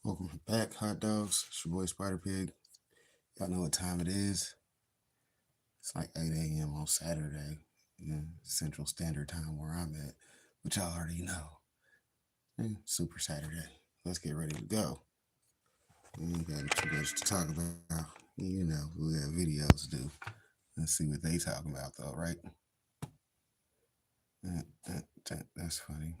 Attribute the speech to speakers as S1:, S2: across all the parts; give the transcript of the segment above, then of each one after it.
S1: Welcome back, hot dogs. It's your boy Spider Pig. Y'all know what time it is. It's like 8 a.m. on Saturday, Central Standard Time where I'm at, which y'all already know. Super Saturday. Let's get ready to go. We ain't got too much to talk about. We got videos to do. Let's see what they talking about, though, right? That's funny.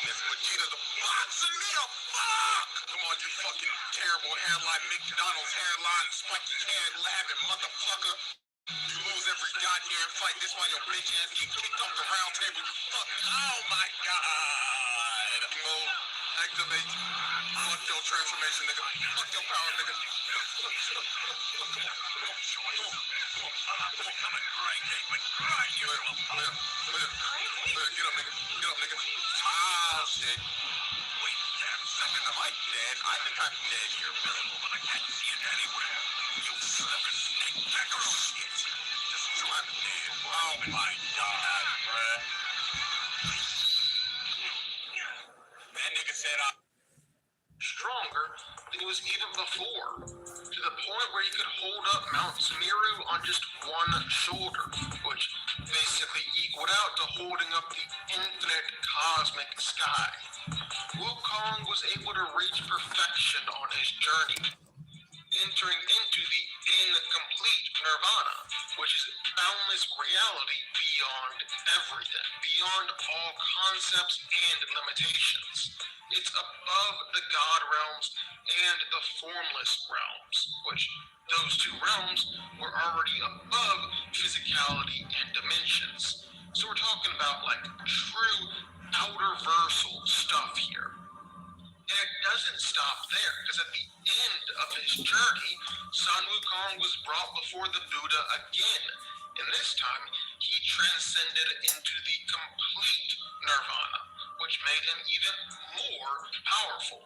S2: Vegeta the boxing me a fuck! Come on, you fucking terrible hairline, McDonald's hairline, spiky hair laughing motherfucker. You lose every goddamn fight. This why your bitch ass get kicked off the round table. You fuck. Oh my god. Mode. Activate. Fuck your transformation, nigga. Fuck your power, nigga. Get up, nigga. Get up, nigga. Ah, shit. Wait, damn second. Am I dead? I think I'm dead here, Bill, but I can't see it anywhere. You flippin' snake pecker shit. Just I'm dead. Oh my god, bruh. That nigga said I'm stronger than he was even before. To the point where he could hold up Mount Sumeru on just one shoulder, which basically equaled out to holding up the infinite cosmic sky. Wukong was able to reach perfection on his journey, entering into the incomplete nirvana, which is boundless reality beyond everything, beyond all concepts and limitations. It's above the God realms and the formless realms, which those two realms were already above physicality and dimensions. So we're talking about like true outer-versal stuff here. And it doesn't stop there, because at the end of his journey, Sun Wukong was brought before the Buddha again. And this time, he transcended into the complete nirvana, which made him even more powerful.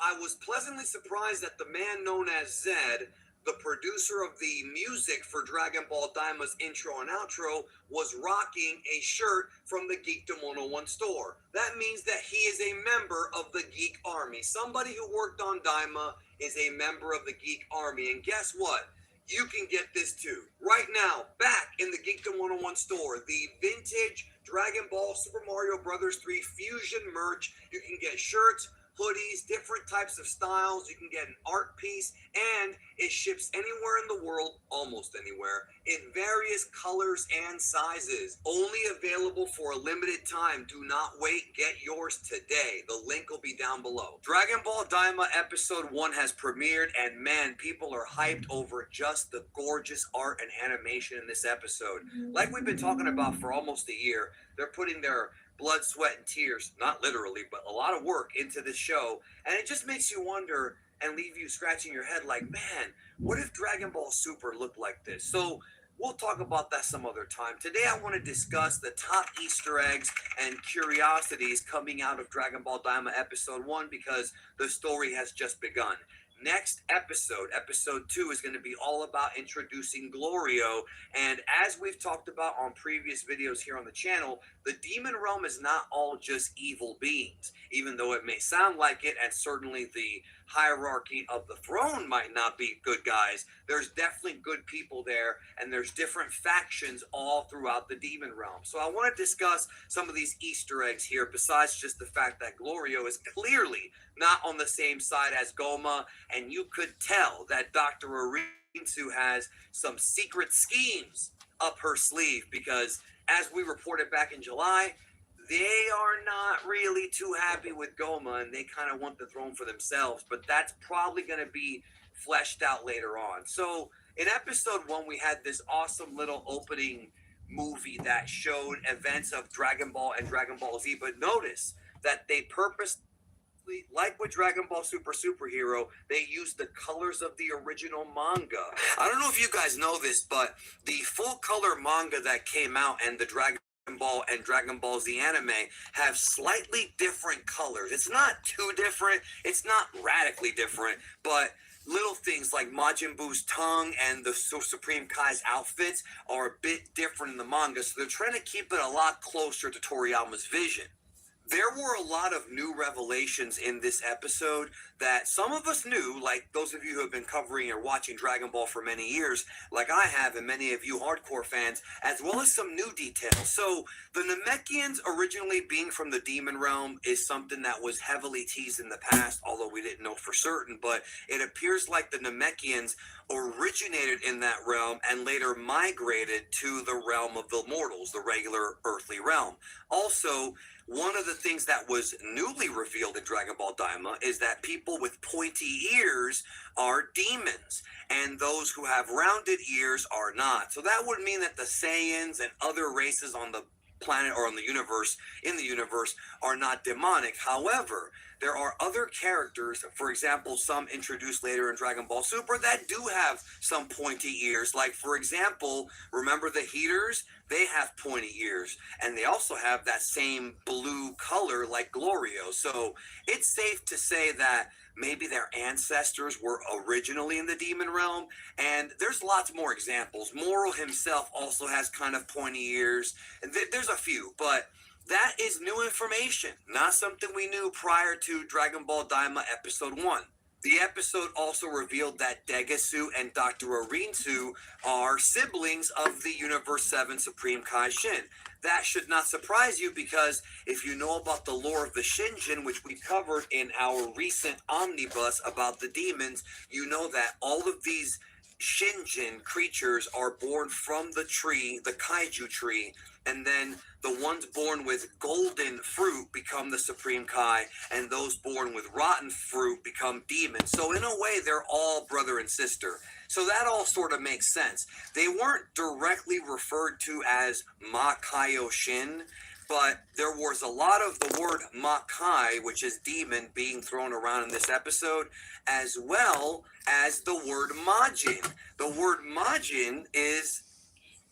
S3: I was pleasantly surprised that the man known as Zed, the producer of the music for Dragon Ball Daima's intro and outro, was rocking a shirt from the Geekdom 101 store. That means that he is a member of the Geek Army. Somebody who worked on Daima is a member of the Geek Army. And guess what? You can get this too. Right now, back in the Geekdom 101 store, the vintage Dragon Ball Super Mario Bros. 3 Fusion merch. You can get shirts, hoodies, different types of styles. You can get an art piece, and it ships anywhere in the world, almost anywhere, in various colors and sizes. Only available for a limited time. Do not wait. Get yours today. The link will be down below. Dragon Ball Daima Episode 1 has premiered, and man, people are hyped over just the gorgeous art and animation in this episode. Like we've been talking about for almost a year, they're putting their blood, sweat, and tears, not literally, but a lot of work into this show. And it just makes you wonder and leave you scratching your head like, man, what if Dragon Ball Super looked like this? So we'll talk about that some other time. Today I want to discuss the top Easter eggs and curiosities coming out of Dragon Ball Daima Episode 1 because the story has just begun. Next episode, episode 2, is going to be all about introducing Glorio. And as we've talked about on previous videos here on the channel, the demon realm is not all just evil beings, even though it may sound like it, and certainly the hierarchy of the throne might not be good guys. There's definitely good people there, and there's different factions all throughout the demon realm. So I want to discuss some of these Easter eggs here, besides just the fact that Glorio is clearly not on the same side as Goma, and you could tell that Dr. Arinsu has some secret schemes up her sleeve, because as we reported back in July, they are not really too happy with Goma, and they kind of want the throne for themselves, but that's probably going to be fleshed out later on. So in episode 1, we had this awesome little opening movie that showed events of Dragon Ball and Dragon Ball Z, but notice that they purposely Actually, like with Dragon Ball Super Superhero, they used the colors of the original manga. I don't know if you guys know this, but the full color manga that came out and the Dragon Ball and Dragon Ball Z anime have slightly different colors. It's not too different, it's not radically different, but little things like Majin Buu's tongue and the Supreme Kai's outfits are a bit different in the manga, so they're trying to keep it a lot closer to Toriyama's vision. There were a lot of new revelations in this episode that some of us knew, like those of you who have been covering or watching Dragon Ball for many years, like I have, and many of you hardcore fans, as well as some new details. So the Namekians originally being from the Demon Realm is something that was heavily teased in the past, although we didn't know for certain, but it appears like the Namekians originated in that realm and later migrated to the realm of the mortals, the regular earthly realm. Also, one of the things that was newly revealed in Dragon Ball Daima is that people with pointy ears are demons, and those who have rounded ears are not. So that would mean that the Saiyans and other races on the planet or on the universe, in the universe, are not demonic. However, there are other characters, for example, some introduced later in Dragon Ball Super, that do have some pointy ears. Like, for example, remember the Heaters? They have pointy ears, and they also have that same blue color like Glorio. So it's safe to say that maybe their ancestors were originally in the demon realm, and there's lots more examples. Moro himself also has kind of pointy ears, and there's a few, but that is new information, not something we knew prior to Dragon Ball Daima Episode 1. The episode also revealed that Degasu and Dr. Orinsu are siblings of the Universe 7 Supreme Kai Shin. That should not surprise you, because if you know about the lore of the Shinjin, which we covered in our recent omnibus about the demons, you know that all of these Shinjin creatures are born from the tree, the Kaiju tree, and then the ones born with golden fruit become the Supreme Kai, and those born with rotten fruit become demons. So in a way, they're all brother and sister. So that all sort of makes sense. They weren't directly referred to as Makaio Shin, but there was a lot of the word Makai, which is demon, being thrown around in this episode, as well as the word Majin. The word Majin is,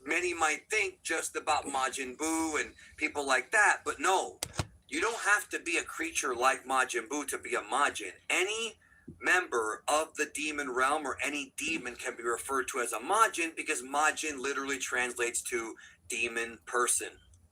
S3: many might think, just about Majin Buu and people like that, but no, you don't have to be a creature like Majin Buu to be a Majin. Any member of the demon realm or any demon can be referred to as a Majin, because Majin literally translates to demon person.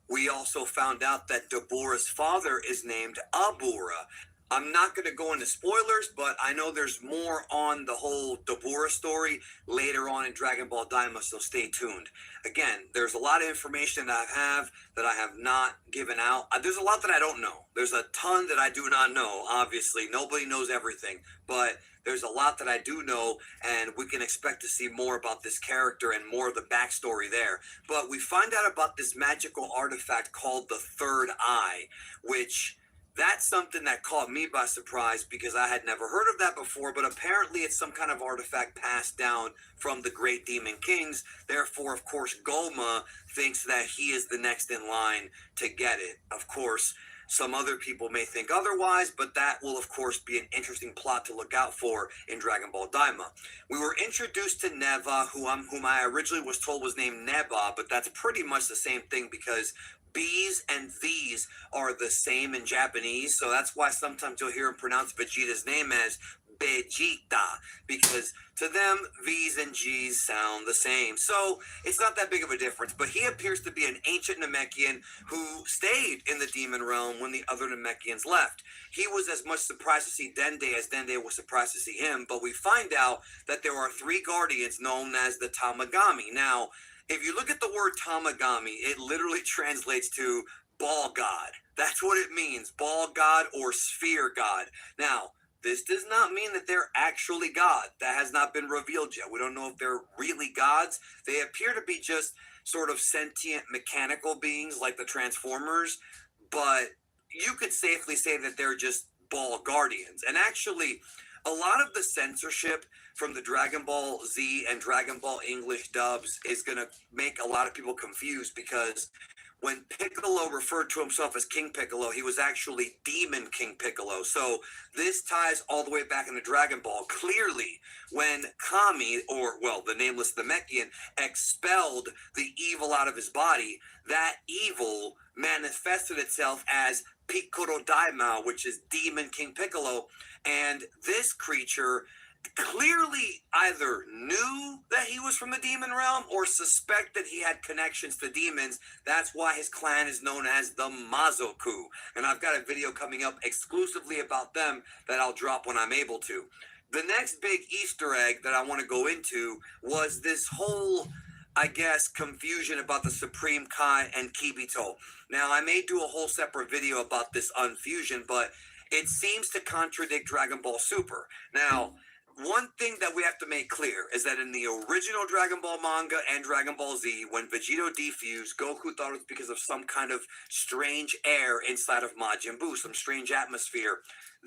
S3: We also found out that Dabura's father is named Abura. I'm not going to go into spoilers, but I know there's more on the whole Dabura story later on in Dragon Ball Daima, so stay tuned. Again, there's a lot of information that I have not given out. There's a lot that I don't know. There's a ton that I do not know, obviously. Nobody knows everything, but there's a lot that I do know, and we can expect to see more about this character and more of the backstory there. But we find out about this magical artifact called the Third Eye, which... that's something that caught me by surprise, because I had never heard of that before, but apparently it's some kind of artifact passed down from the great demon kings. Therefore, of course, Goma thinks that he is the next in line to get it. Of course, some other people may think otherwise, but that will, of course, be an interesting plot to look out for in Dragon Ball Daima. We were introduced to Neva, whom I originally was told was named Neba, but that's pretty much the same thing, because B's and these are the same in Japanese, so that's why sometimes you'll hear him pronounce Vegeta's name as Vegeta, because to them, V's and G's sound the same. So it's not that big of a difference, but he appears to be an ancient Namekian who stayed in the demon realm when the other Namekians left. He was as much surprised to see Dende as Dende was surprised to see him, but we find out that there are 3 guardians known as the Tamagami. Now, if you look at the word Tamagami, it literally translates to ball god. That's what it means, ball god or sphere god. Now, this does not mean that they're actually God. That has not been revealed yet. We don't know if they're really gods. They appear to be just sort of sentient mechanical beings like the Transformers, but you could safely say that they're just ball guardians. And actually, a lot of the censorship from the Dragon Ball Z and Dragon Ball English dubs is going to make a lot of people confused, because when Piccolo referred to himself as King Piccolo, he was actually Demon King Piccolo. So this ties all the way back into Dragon Ball. Clearly, when Kami, or well, the nameless Namekian, expelled the evil out of his body, that evil manifested itself as Piccolo Daima, which is Demon King Piccolo. And this creature clearly either knew that he was from the demon realm or suspected he had connections to demons. That's why his clan is known as the Mazoku. And I've got a video coming up exclusively about them that I'll drop when I'm able to. The next big Easter egg that I want to go into was this whole, I guess, confusion about the Supreme Kai and Kibito. Now, I may do a whole separate video about this unfusion, but it seems to contradict Dragon Ball Super. Now, one thing that we have to make clear is that in the original Dragon Ball manga and Dragon Ball Z, when Vegito defused, Goku thought it was because of some kind of strange air inside of Majin Buu, some strange atmosphere.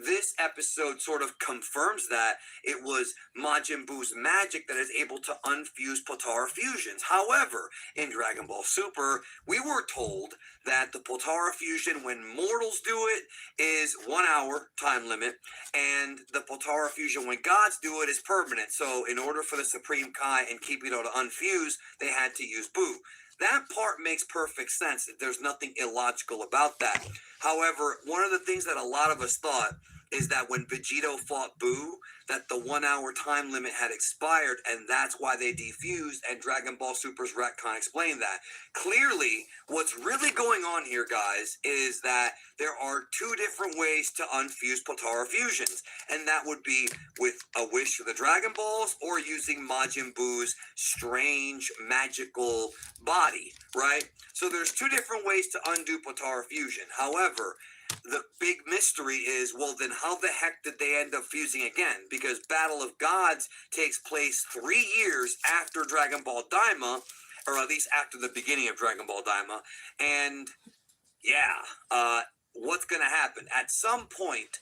S3: This episode sort of confirms that it was Majin Buu's magic that is able to unfuse Potara fusions. However, in Dragon Ball Super, we were told that the Potara fusion, when mortals do it, is 1 hour time limit, and the Potara fusion, when gods do it, is permanent. So in order for the Supreme Kai and Kibito to unfuse, they had to use Buu. That part makes perfect sense. There's nothing illogical about that. However, one of the things that a lot of us thought is that when Vegito fought Buu, that the 1 hour time limit had expired, and that's why they defused, and Dragon Ball Super's retcon explained that. Clearly, what's really going on here, guys, is that there are two different ways to unfuse Potara fusions, and that would be with a wish for the Dragon Balls or using Majin Buu's strange magical body, right? So there's two different ways to undo Potara fusion. However, the big mystery is, well, then how the heck did they end up fusing again? Because Battle of Gods takes place 3 years after Dragon Ball Daima, or at least after the beginning of Dragon Ball Daima. And yeah, what's going to happen? At some point,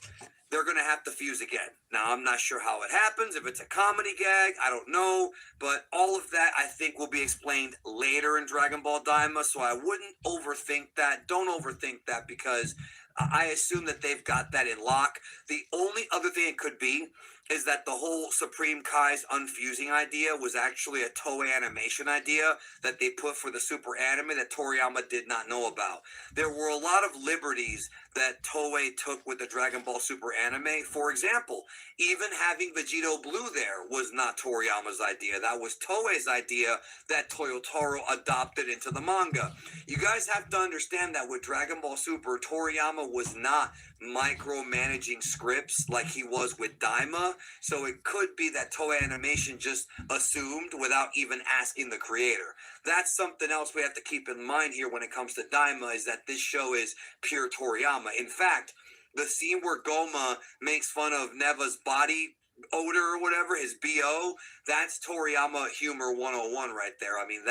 S3: they're going to have to fuse again. Now, I'm not sure how it happens. If it's a comedy gag, I don't know. But all of that, I think, will be explained later in Dragon Ball Daima. So I wouldn't overthink that. Don't overthink that, because I assume that they've got that in lock. The only other thing it could be is that the whole Supreme Kai's unfusing idea was actually a Toei animation idea that they put for the Super anime that Toriyama did not know about. There were a lot of liberties that Toei took with the Dragon Ball Super anime. For example, even having Vegito Blue there was not Toriyama's idea. That was Toei's idea that Toyotaro adopted into the manga. You guys have to understand that with Dragon Ball Super, Toriyama was not micromanaging scripts like he was with Daima, so it could be that Toei Animation just assumed without even asking the creator. That's something else we have to keep in mind here when it comes to Daima, is that this show is pure Toriyama. In fact, the scene where Goma makes fun of Neva's body odor or whatever, his BO, that's Toriyama humor 101 right there. I mean,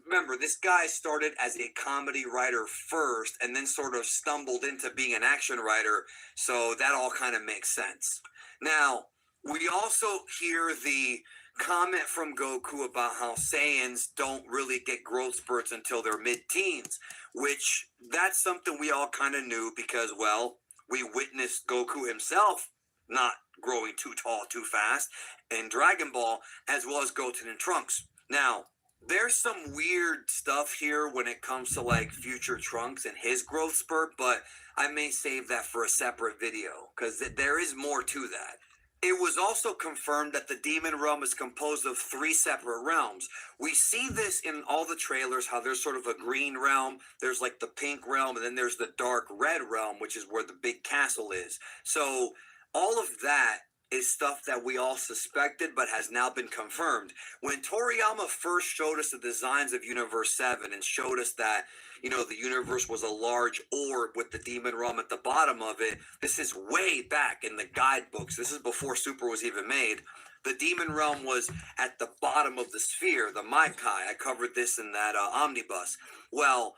S3: remember, this guy started as a comedy writer first and then sort of stumbled into being an action writer, so that all kind of makes sense. Now, we also hear the comment from Goku about how Saiyans don't really get growth spurts until they're mid-teens, which that's something we all kind of knew because, well, we witnessed Goku himself not growing too tall too fast in Dragon Ball, as well as Goten and Trunks. Now, there's some weird stuff here when it comes to like future Trunks and his growth spurt, but I may save that for a separate video because there is more to that. It was also confirmed that the Demon Realm is composed of 3 separate realms. We see this in all the trailers, how there's sort of a green realm, there's like the pink realm, and then there's the dark red realm, which is where the big castle is. So all of that is stuff that we all suspected but has now been confirmed. When Toriyama first showed us the designs of Universe 7 and showed us that, you know, the universe was a large orb with the demon realm at the bottom of it, this is way back in the guidebooks. This is before Super was even made. The demon realm was at the bottom of the sphere, the Maikai. I covered this in that omnibus. Well,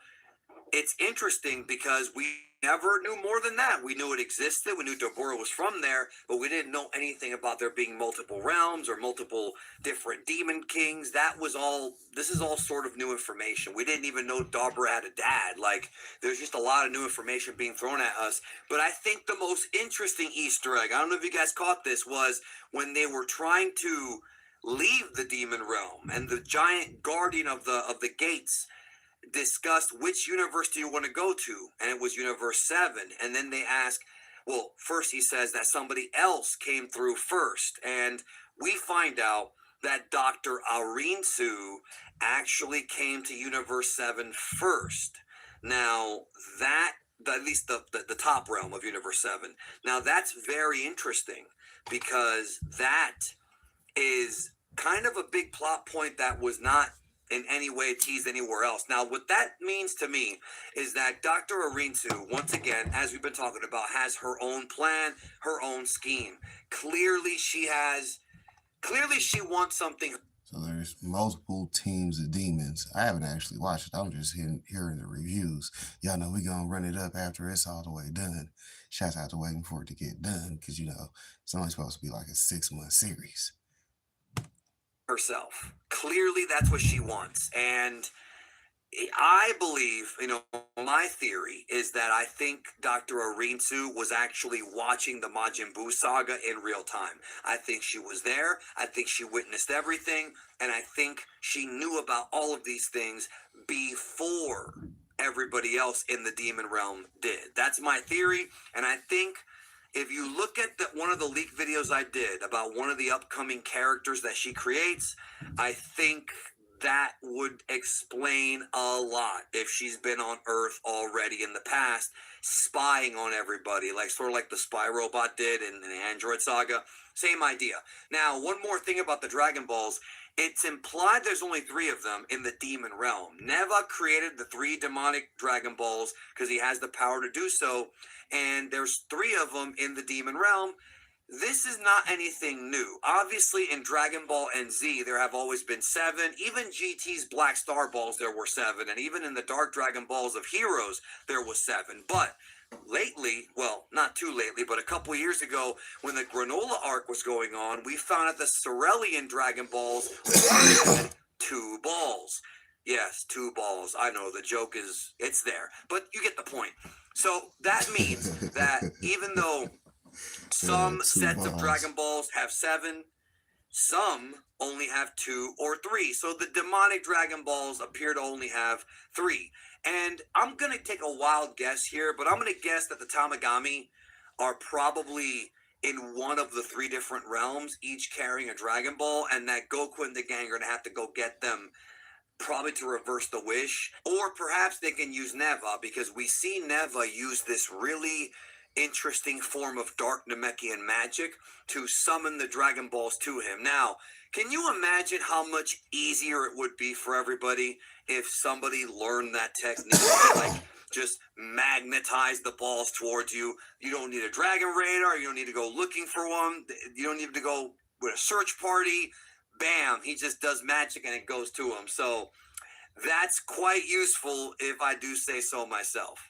S3: it's interesting because we never knew more than that. We knew it existed. We knew Deborah was from there, but we didn't know anything about there being multiple realms or multiple different demon kings. This is all sort of new information. We didn't even know Deborah had a dad. Like, there's just a lot of new information being thrown at us. But I think the most interesting Easter egg, I don't know if you guys caught this, was when they were trying to leave the demon realm and the giant guardian of the gates discussed which universe do you want to go to, and it was universe 7. And then they ask, well, first he says that somebody else came through first, and we find out that Dr. Arinsu actually came to universe 7 first. Now that, at least the top realm of universe 7, now that's very interesting, because that is kind of a big plot point that was not in any way teased anywhere else. Now, what that means to me is that Dr. Arinsu, once again, as we've been talking about, has her own plan, her own scheme. Clearly, she wants something.
S1: So there's multiple teams of demons. I haven't actually watched it. I'm just hearing the reviews. Y'all know we gonna run it up after it's all the way done. Shouts out to waiting for it to get done, because it's only supposed to be like a 6-month series.
S3: Herself. Clearly, that's what she wants. And I believe, my theory is that I think Dr. Arinsu was actually watching the Majin Buu saga in real time. I think she was there. I think she witnessed everything. And I think she knew about all of these things before everybody else in the demon realm did. That's my theory. And I think if you look at one of the leak videos I did about one of the upcoming characters that she creates, I think that would explain a lot if she's been on Earth already in the past, spying on everybody, sort of like the spy robot did in the Android saga. Same idea. Now, one more thing about the Dragon Balls. It's implied there's only 3 of them in the demon realm. Neva created the 3 demonic Dragon Balls because he has the power to do so, and there's 3 of them in the demon realm. This is not anything new. Obviously, in Dragon Ball and Z, there have always been 7. Even GT's Black Star Balls, there were 7. And even in the Dark Dragon Balls of Heroes, there was 7. But lately, well, not too lately, but a couple years ago, when the Granola arc was going on, we found out the Cerulean Dragon Balls had 2 balls. Yes, 2 balls. I know, the joke it's there. But you get the point. So that means that even though some sets of Dragon Balls have 7, some only have 2 or 3. So the demonic Dragon Balls appear to only have 3. And I'm going to take a wild guess here, but I'm going to guess that the Tamagami are probably in one of the 3 different realms, each carrying a Dragon Ball, and that Goku and the gang are going to have to go get them, probably to reverse the wish. Or perhaps they can use Neva, because we see Neva use this really interesting form of dark Namekian magic to summon the Dragon Balls to him. Now, can you imagine how much easier it would be for everybody if somebody learned that technique? Just magnetize the balls towards you. You don't need a dragon radar. You don't need to go looking for one. You don't need to go with a search party. Bam, he just does magic and it goes to him. So that's quite useful, if I do say so myself.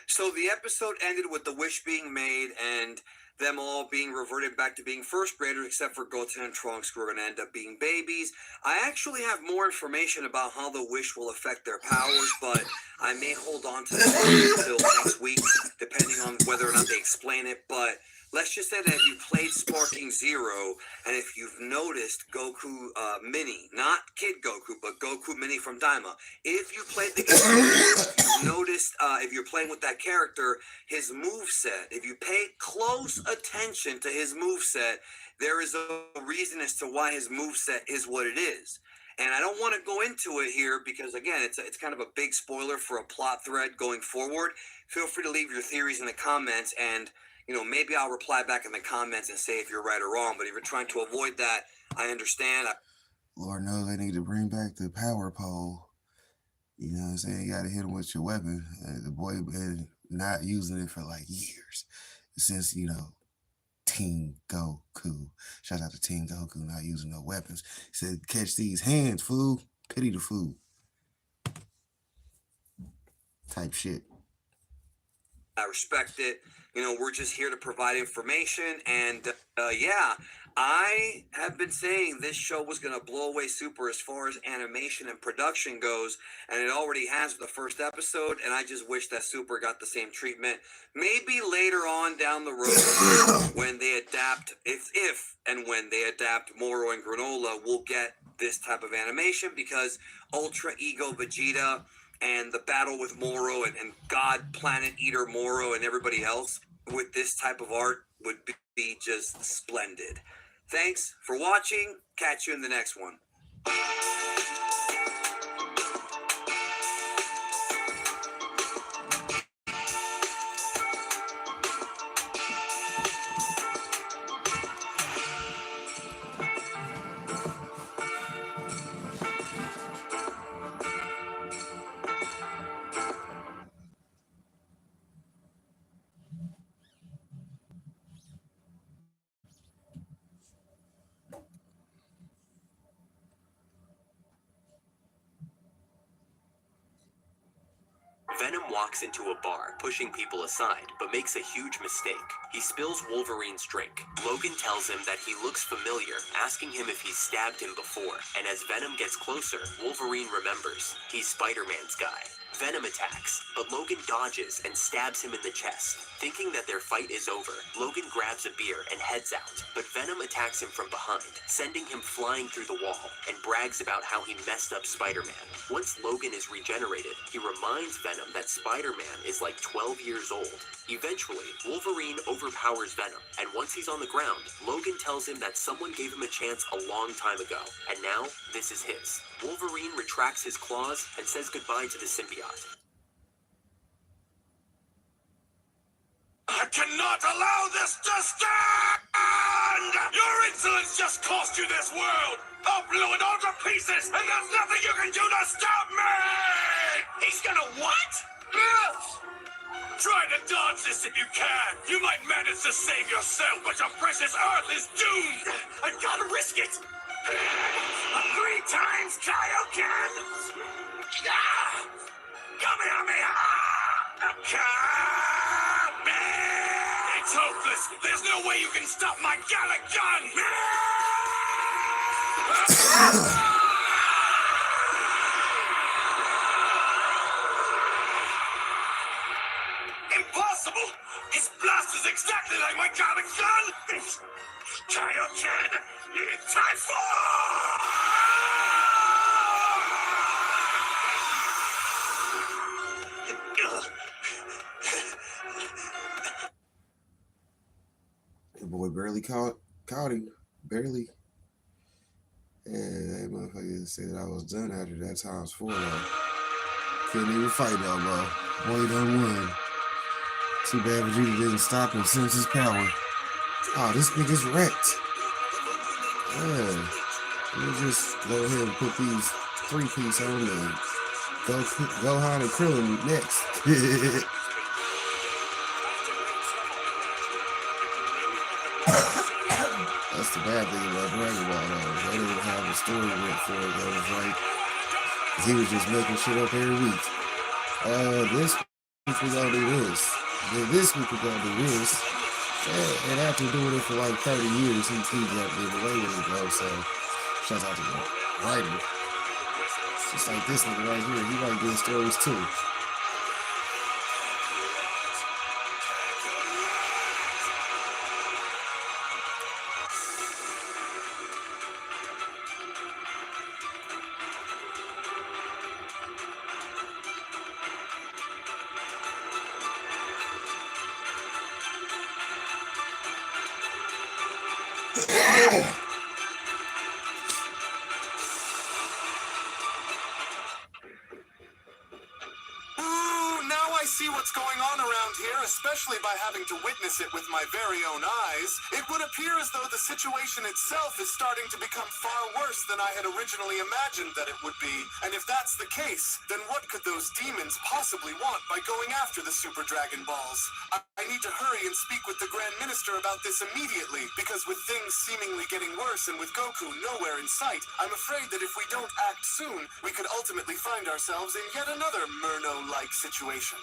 S3: So the episode ended with the wish being made and them all being reverted back to being first graders, except for Goten and Trunks, who are going to end up being babies. I actually have more information about how the wish will affect their powers, but I may hold on to that until next week, depending on whether or not they explain it. But let's just say that if you played Sparking Zero, and if you've noticed Goku Mini, not Kid Goku, but Goku Mini from Daima, if you played the game, you've noticed, if you're playing with that character, his moveset, if you pay close attention to his moveset, there is a reason as to why his moveset is what it is. And I don't want to go into it here because, again, it's kind of a big spoiler for a plot thread going forward. Feel free to leave your theories in the comments, and maybe I'll reply back in the comments and say if you're right or wrong. But if you're trying to avoid that, I understand.
S1: Lord knows they need to bring back the power pole. You know what I'm saying? You got to hit him with your weapon. The boy been not using it for years. Since, Team Goku. Shout out to Team Goku not using no weapons. He said, catch these hands, fool. Pity the fool. Type shit.
S3: I respect it. You know, we're just here to provide information. And yeah, I have been saying this show was going to blow away Super as far as animation and production goes. And it already has the first episode. And I just wish that Super got the same treatment. Maybe later on down the road, when they adapt, if and when they adapt Moro and Granola, we'll get this type of animation, because Ultra Ego Vegeta and the battle with Moro and God Planet Eater Moro and everybody else with this type of art would be just splendid. Thanks for watching. Catch you in the next one.
S4: Venom walks into a bar, pushing people aside, but makes a huge mistake. He spills Wolverine's drink. Logan tells him that he looks familiar, asking him if he's stabbed him before. And as Venom gets closer, Wolverine remembers. He's Spider-Man's guy. Venom attacks, but Logan dodges and stabs him in the chest. Thinking that their fight is over, Logan grabs a beer and heads out, but Venom attacks him from behind, sending him flying through the wall, and brags about how he messed up Spider-Man. Once Logan is regenerated, he reminds Venom that Spider-Man is like 12 years old. Eventually, Wolverine overpowers Venom, and once he's on the ground, Logan tells him that someone gave him a chance a long time ago, and now this is his. Wolverine retracts his claws and says goodbye to the symbiote.
S5: I cannot allow this to stand! Your insolence just cost you this world! I'll blow it all to pieces, and there's nothing you can do to stop me! He's gonna what? Try to dodge this if you can. You might manage to save yourself, but your precious Earth is doomed! I gotta risk it! 3 times Kaioken! Kamehameha! It's hopeless! There's no way you can stop my Gallic gun! Impossible! His blast is exactly like my Gallic gun! Kaioken! Time for!
S1: Your boy barely caught him. Barely. And that motherfucker said I was done after that times 4 though. Couldn't even fight though, bro. Boy done won. Too bad Vegeta didn't stop and sense his power. Oh, this nigga's wrecked. Yeah. Let me just go ahead and put these 3-piece on and Gohan and Krillin next. That's the bad thing about Dragon Ball though. They didn't have a story written for it that was right. He was just making shit up every week. This week we gonna do this. Then this week we gonna do this. And after doing it for like 30 years, he got the way with it, bro. So, shout out to the writer. Just like this nigga right here, he write good stories too.
S5: Now I see what's going on around here, especially by having to witness it with my very own eyes. It would appear as though the situation itself is starting to become far worse than I had originally imagined that it would be. And if that's the case, then what could those demons possibly want by going after the Super Dragon Balls? I need to hurry and speak with the Grand Minister about this immediately, because with things seemingly getting worse and with Goku nowhere in sight, I'm afraid that if we don't act soon, we could ultimately find ourselves in yet another Murno-like situation.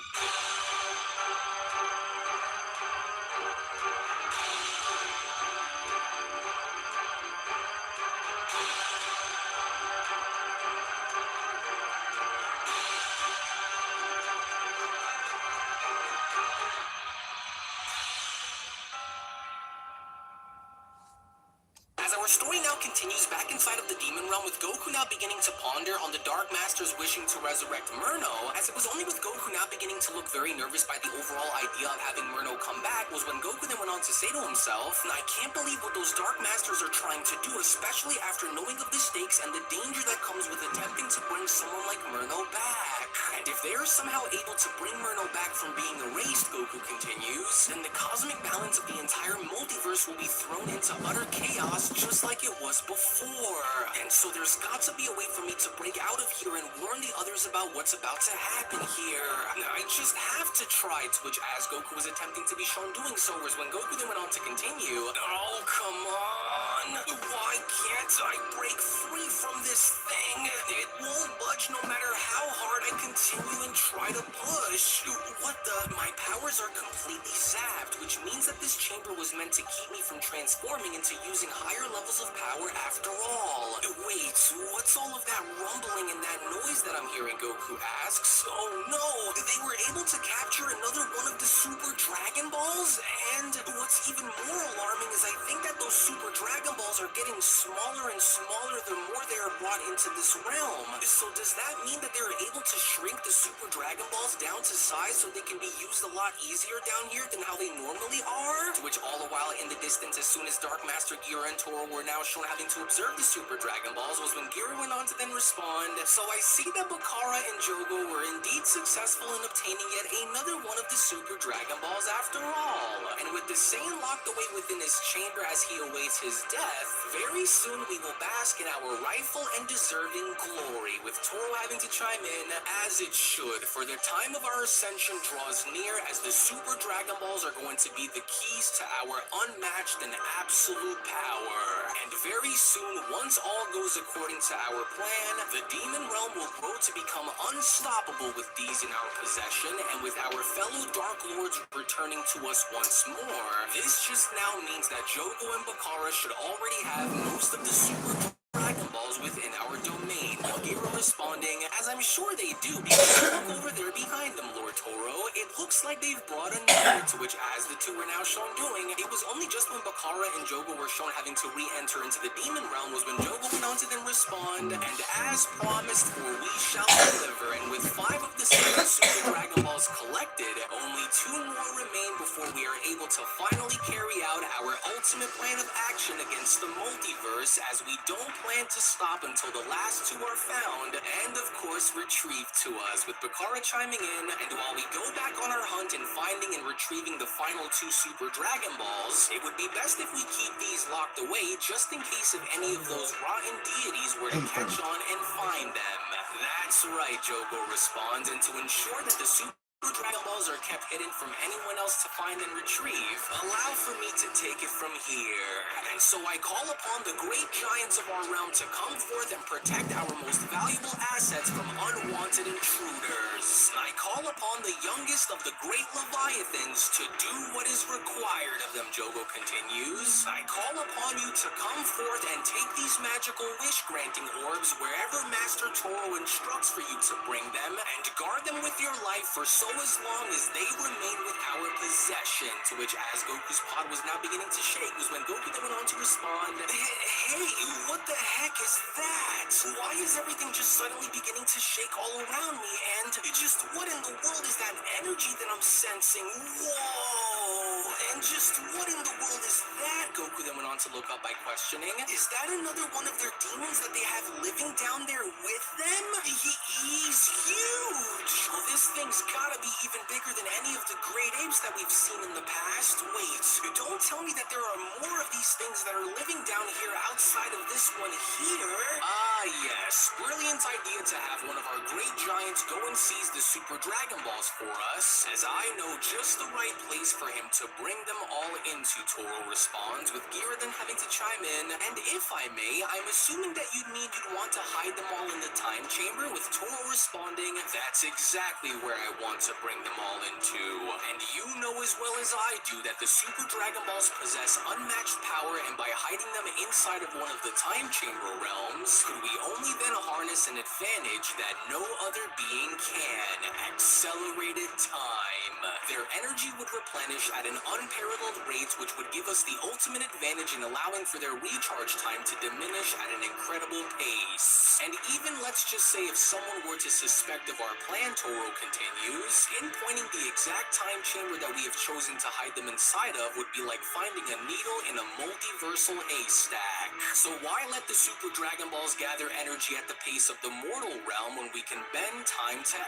S6: our story now continues back inside of the demon realm, with Goku now beginning to ponder on the Dark Masters wishing to resurrect Murno, as it was only with Goku now beginning to look very nervous by the overall idea of having Murno come back was when Goku then went on to say to himself, I can't believe what those Dark Masters are trying to do, especially after knowing of the stakes and the danger that comes with attempting to bring someone like Murno back. And if they are somehow able to bring Murno back from being erased, Goku continues, then the cosmic balance of the entire multiverse will be thrown into utter chaos just like it was before. And so there's got to be a way for me to break out of here and warn the others about what's about to happen here. I just have to try, to which as Goku was attempting to be shown doing so was when Goku then went on to continue, oh come on, why can't I break free from this thing? It won't budge no matter how hard I continue and try to push. What the? My powers are completely zapped, which means that this chamber was meant to keep me from transforming into using higher levels of power after all. Wait, what's all of that rumbling and that noise that I'm hearing? Goku asks. Oh no, they were able to capture another one of the Super Dragon Balls? And what's even more alarming is I think that those Super Dragon Balls are getting smaller and smaller the more they are brought into this realm. So does that mean that they're able to shrink the Super Dragon Balls down to size so they can be used a lot easier down here than how they normally are? To which all the while in the distance, as soon as Dark Master Gira and Toro were now shown having to observe the Super Dragon Balls, was when Gira went on to then respond, so I see that Bakara and Jogo were indeed successful in obtaining yet another one of the Super Dragon Balls after all. And with the Saiyan locked away within his chamber as he awaits his death, very soon we will bask in our rightful and deserving glory, with Toro having to chime in, as it should, for the time of our ascension draws near, as the Super Dragon Balls are going to be the keys to our unmatched and absolute power. And very soon, once all goes according to our plan, the Demon Realm will grow to become unstoppable with these in our possession, and with our fellow Dark Lords returning to us once more. This just now means that Jogo and Bakara should already have most of the Super Dragon Balls within our domain. Gira responding, as I'm sure they do, because look over there behind them, Lord Toro. It looks like they've brought another, to which as the two were now shown doing, it was only just when Bakara and Jogo were shown having to re-enter into the Demon Realm was when Jogo went on to then respond, and as promised, for we shall deliver, and with 5 of the 7 Super Dragon Balls collected, only 2 more remain before we are able to finally carry out our ultimate plan of action against the multiverse, as we don't plan to stop until the last 2 are found, and of course retrieved to us, with Bakara chiming in, and while we go back on our hunt and finding and retrieving the final 2 Super Dragon Balls, it would be best if we keep these locked away just in case of any of those rotten deities were to catch on and find them. That's right, Jogo responds, and to ensure that the Super Dragon Balls are kept hidden from anyone else to find and retrieve, allow for me to take it from here. And so I call upon the great giants of our realm to come forth and protect our most valuable assets from unwanted intruders. I call upon the youngest of the great Leviathans to do what is required of them, Jogo continues. I call upon you to come forth and take these magical wish-granting orbs wherever Master Toro instructs for you to bring them, and guard them with your life for so as long as they remain with our possession. To which as Goku's pod was now beginning to shake was when Goku then went on to respond, hey, what the heck is that? Why is everything just suddenly beginning to shake all around me? And just what in the world is that energy that I'm sensing? Whoa! And just what in the world is that? Goku then went on to look up by questioning, is that another one of their demons that they have living down there with them? He's huge! Well, this thing's gotta be even bigger than any of the great apes that we've seen in the past. Wait, don't tell me that there are more of these things that are living down here outside of this one here. Ah, yes. Brilliant idea to have one of our great giants go and seize the Super Dragon Balls for us, as I know just the right place for him to bring them all into, Toro responds, with Gira then having to chime in, and if I may, I'm assuming that you'd want to hide them all in the time chamber, with Toro responding, that's exactly where I want to bring them all into. And you know as well as I do that the Super Dragon Balls possess unmatched power, and by hiding them inside of one of the time chamber realms, could we only then harness an advantage that no other being can: accelerated time. Their energy would replenish at an unparalleled rate, which would give us the the ultimate advantage in allowing for their recharge time to diminish at an incredible pace. And even let's just say if someone were to suspect of our plan, Toro continues, pinpointing the exact time chamber that we have chosen to hide them inside of would be like finding a needle in a multiversal haystack. So why let the Super Dragon Balls gather energy at the pace of the mortal realm when we can bend time to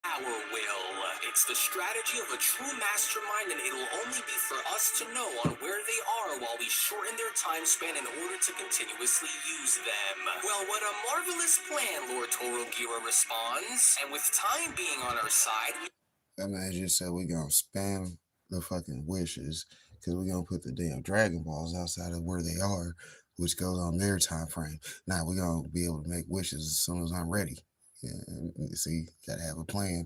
S6: our will? It's the strategy of a true mastermind, and it'll only be for us to know on where they are while we shorten their time span in order to continuously use them. Well, what a marvelous plan, Lord Torogira responds. And with time being on our side,
S1: That man just said we gonna spam the fucking wishes because we gonna put the damn Dragon Balls outside of where they are, which goes on their time frame. Now we gonna be able to make wishes as soon as I'm ready. Yeah, see, gotta have a plan.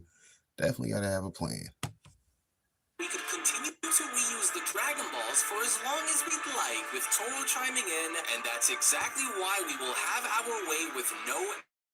S1: Definitely gotta have a plan.
S6: we could continue to reuse the Dragon Balls for as long as we'd like, with Toro chiming in, and that's exactly why we will have our way with no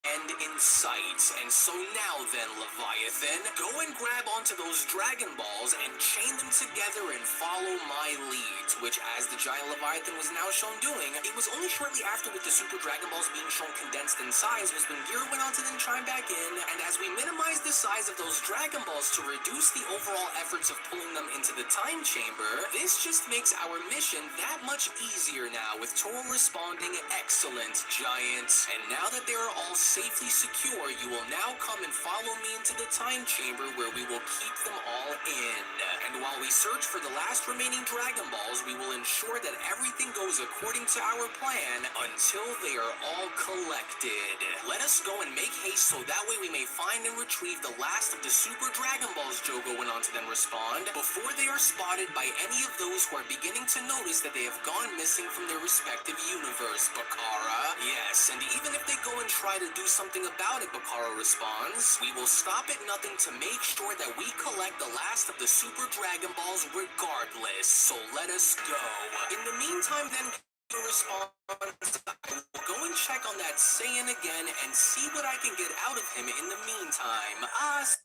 S6: end in sight. And so now then, Leviathan, go and grab onto those Dragon Balls and chain them together and follow my lead. Which, as the giant Leviathan was now shown doing, it was only shortly after, with the Super Dragon Balls being shown condensed in size, was when Gear went on to then chime back in. And as we minimize the size of those Dragon Balls to reduce the overall efforts of pulling them into the time chamber, this just makes our mission that much easier now, with Toro responding, "Excellent, Giant. And now that they are all safely secure, you will now come and follow me into the time chamber where we will keep them all in. And while we search for the last remaining Dragon Balls, we will ensure that everything goes according to our plan until they are all collected. Let us go and make haste so that way we may find and retrieve the last of the Super Dragon Balls," Jogo went on to then respond, "before they are spotted by any of those who are beginning to notice that they have gone missing from their respective universe, Bakara. Yes, and even if they go and try to do something about it," Bakara responds, "we will stop at nothing to make sure that we collect the last of the Super Dragon Balls regardless. So let us go." In the meantime, then, responds, "I will go and check on that Saiyan again and see what I can get out of him in the meantime.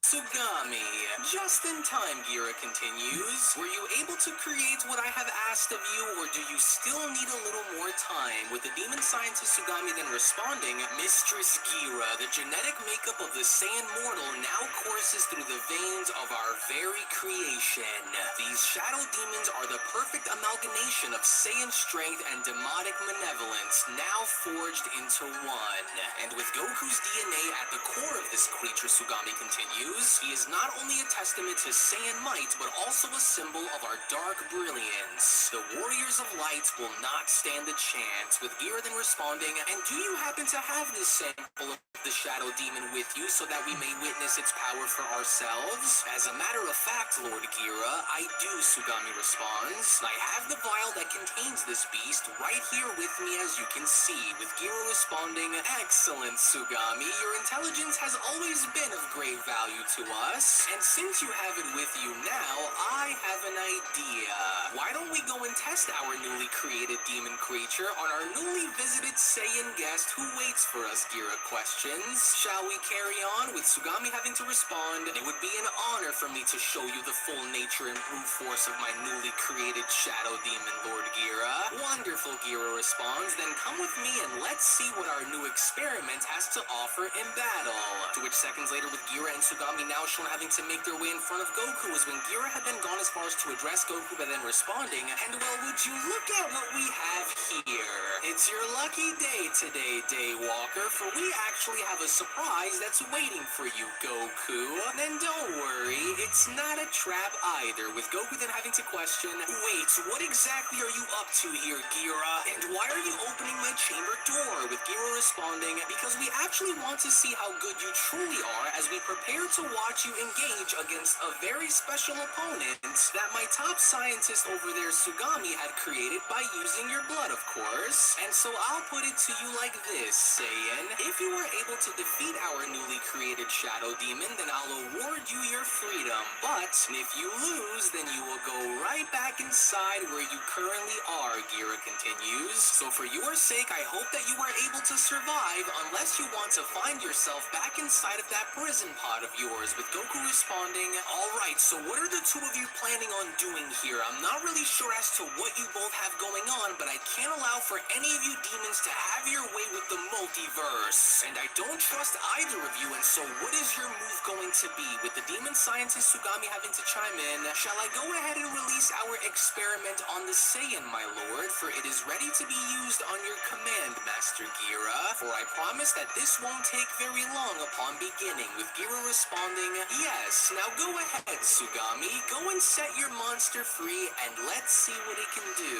S6: Sugami." Just in time, Gira continues. "Were you able to create what I have asked of you, or do you still need a little more time?" With the demon scientist Sugami then responding, "Mistress Gira, the genetic makeup of the Saiyan mortal now courses through the veins of our very creation. These shadow demons are the perfect amalgamation of Saiyan strength and demonic malevolence, now forged into one. And with Goku's DNA at the core of this creature," Sugami continues, "he is not only a testament to Saiyan might, but also a symbol of our dark brilliance. The warriors of light will not stand a chance." With Gira then responding, "And do you happen to have this sample of the shadow demon with you so that we may witness its power for ourselves?" "As a matter of fact, Lord Gira, I do," Sugami responds. "I have the vial that contains this beast right here with me, as you can see." With Gira responding, "Excellent, Sugami. Your intelligence has always been of great value to us. And since you have it with you now, I have an idea. Why don't we go and test our newly created demon creature on our newly visited Saiyan guest who waits for us?" Gira questions. Shall we carry on? With Sugami having to respond, "It would be an honor for me to show you the full nature and brute force of my newly created shadow demon, Lord Gira." "Wonderful," Gira responds. "Then come with me and let's see what our new experiment has to offer in battle." To which seconds later, with Gira and Sugami now shown having to make their way in front of Goku, was when Gira had then gone as far as to address Goku by then responding, "And well, would you look at what we have here? It's your lucky day today, Daywalker, for we actually have a surprise that's waiting for you, Goku. Then don't worry, it's not a trap either." With Goku then having to question, "Wait, what exactly are you up to here, Gira? And why are you opening my chamber door?" With Gira responding, "Because we actually want to see how good you truly are as we prepare to watch you engage against a very special opponent that my top scientist over there, Sugami, had created by using your blood, of course. And so I'll put it to you like this, Saiyan. If you are able to defeat our newly created shadow demon, then I'll award you your freedom. But if you lose, then you will go right back inside where you currently are," Gira continues. continues. So for your sake, I hope that you were able to survive, unless you want to find yourself back inside of that prison pod of yours, with Goku responding, alright, so what are the two of you planning on doing here? I'm not really sure as to what you both have going on, but I can't allow for any of you demons to have your way with the multiverse. And I don't trust either of you, and so what is your move going to be? With the demon scientist Sugami having to chime in, shall I go ahead and release our experiment on the Saiyan, my lord? For it is ready to be used on your command, Master Gira. For I promise that this won't take very long upon beginning, with Gira responding, yes, now go ahead, Sugami. Go and set your monster free, and let's see what it can do.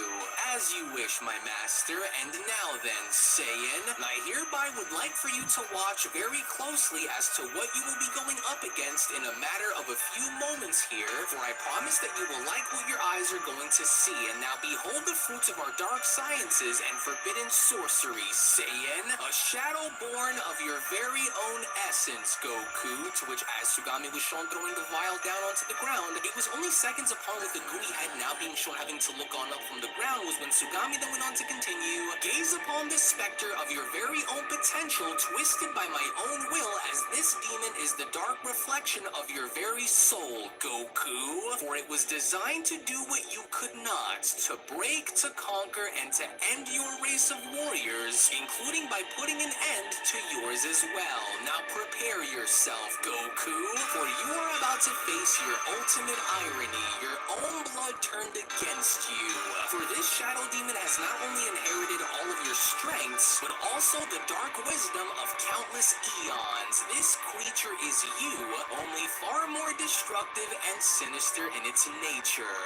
S6: As you wish, my master. And now then, Saiyan, I hereby would like for you to watch very closely as to what you will be going up against in a matter of a few moments here, for I promise that you will like what your eyes are going to see. And now behold the fruits of our dark sciences and forbidden sorcery, Saiyan. A shadow born of your very own essence, Goku. To which, as Sugami was shown throwing the vial down onto the ground, it was only seconds upon with the gooey head now being shown having to look on up from the ground was when Sugami then went on to continue, gaze upon this specter of your very own potential, twisted by my own will, as this demon is the dark reflection of your very soul, Goku. For it was designed to do what you could not, to break, to conquer, and to end your race of warriors, including by putting an end to yours as well. Now prepare yourself, Goku, for you are about to face your ultimate irony, your own blood turned against you. For this shadow demon has not only inherited all of your strengths, but also the dark wisdom of countless eons. This creature is you, only far more destructive and sinister in its nature.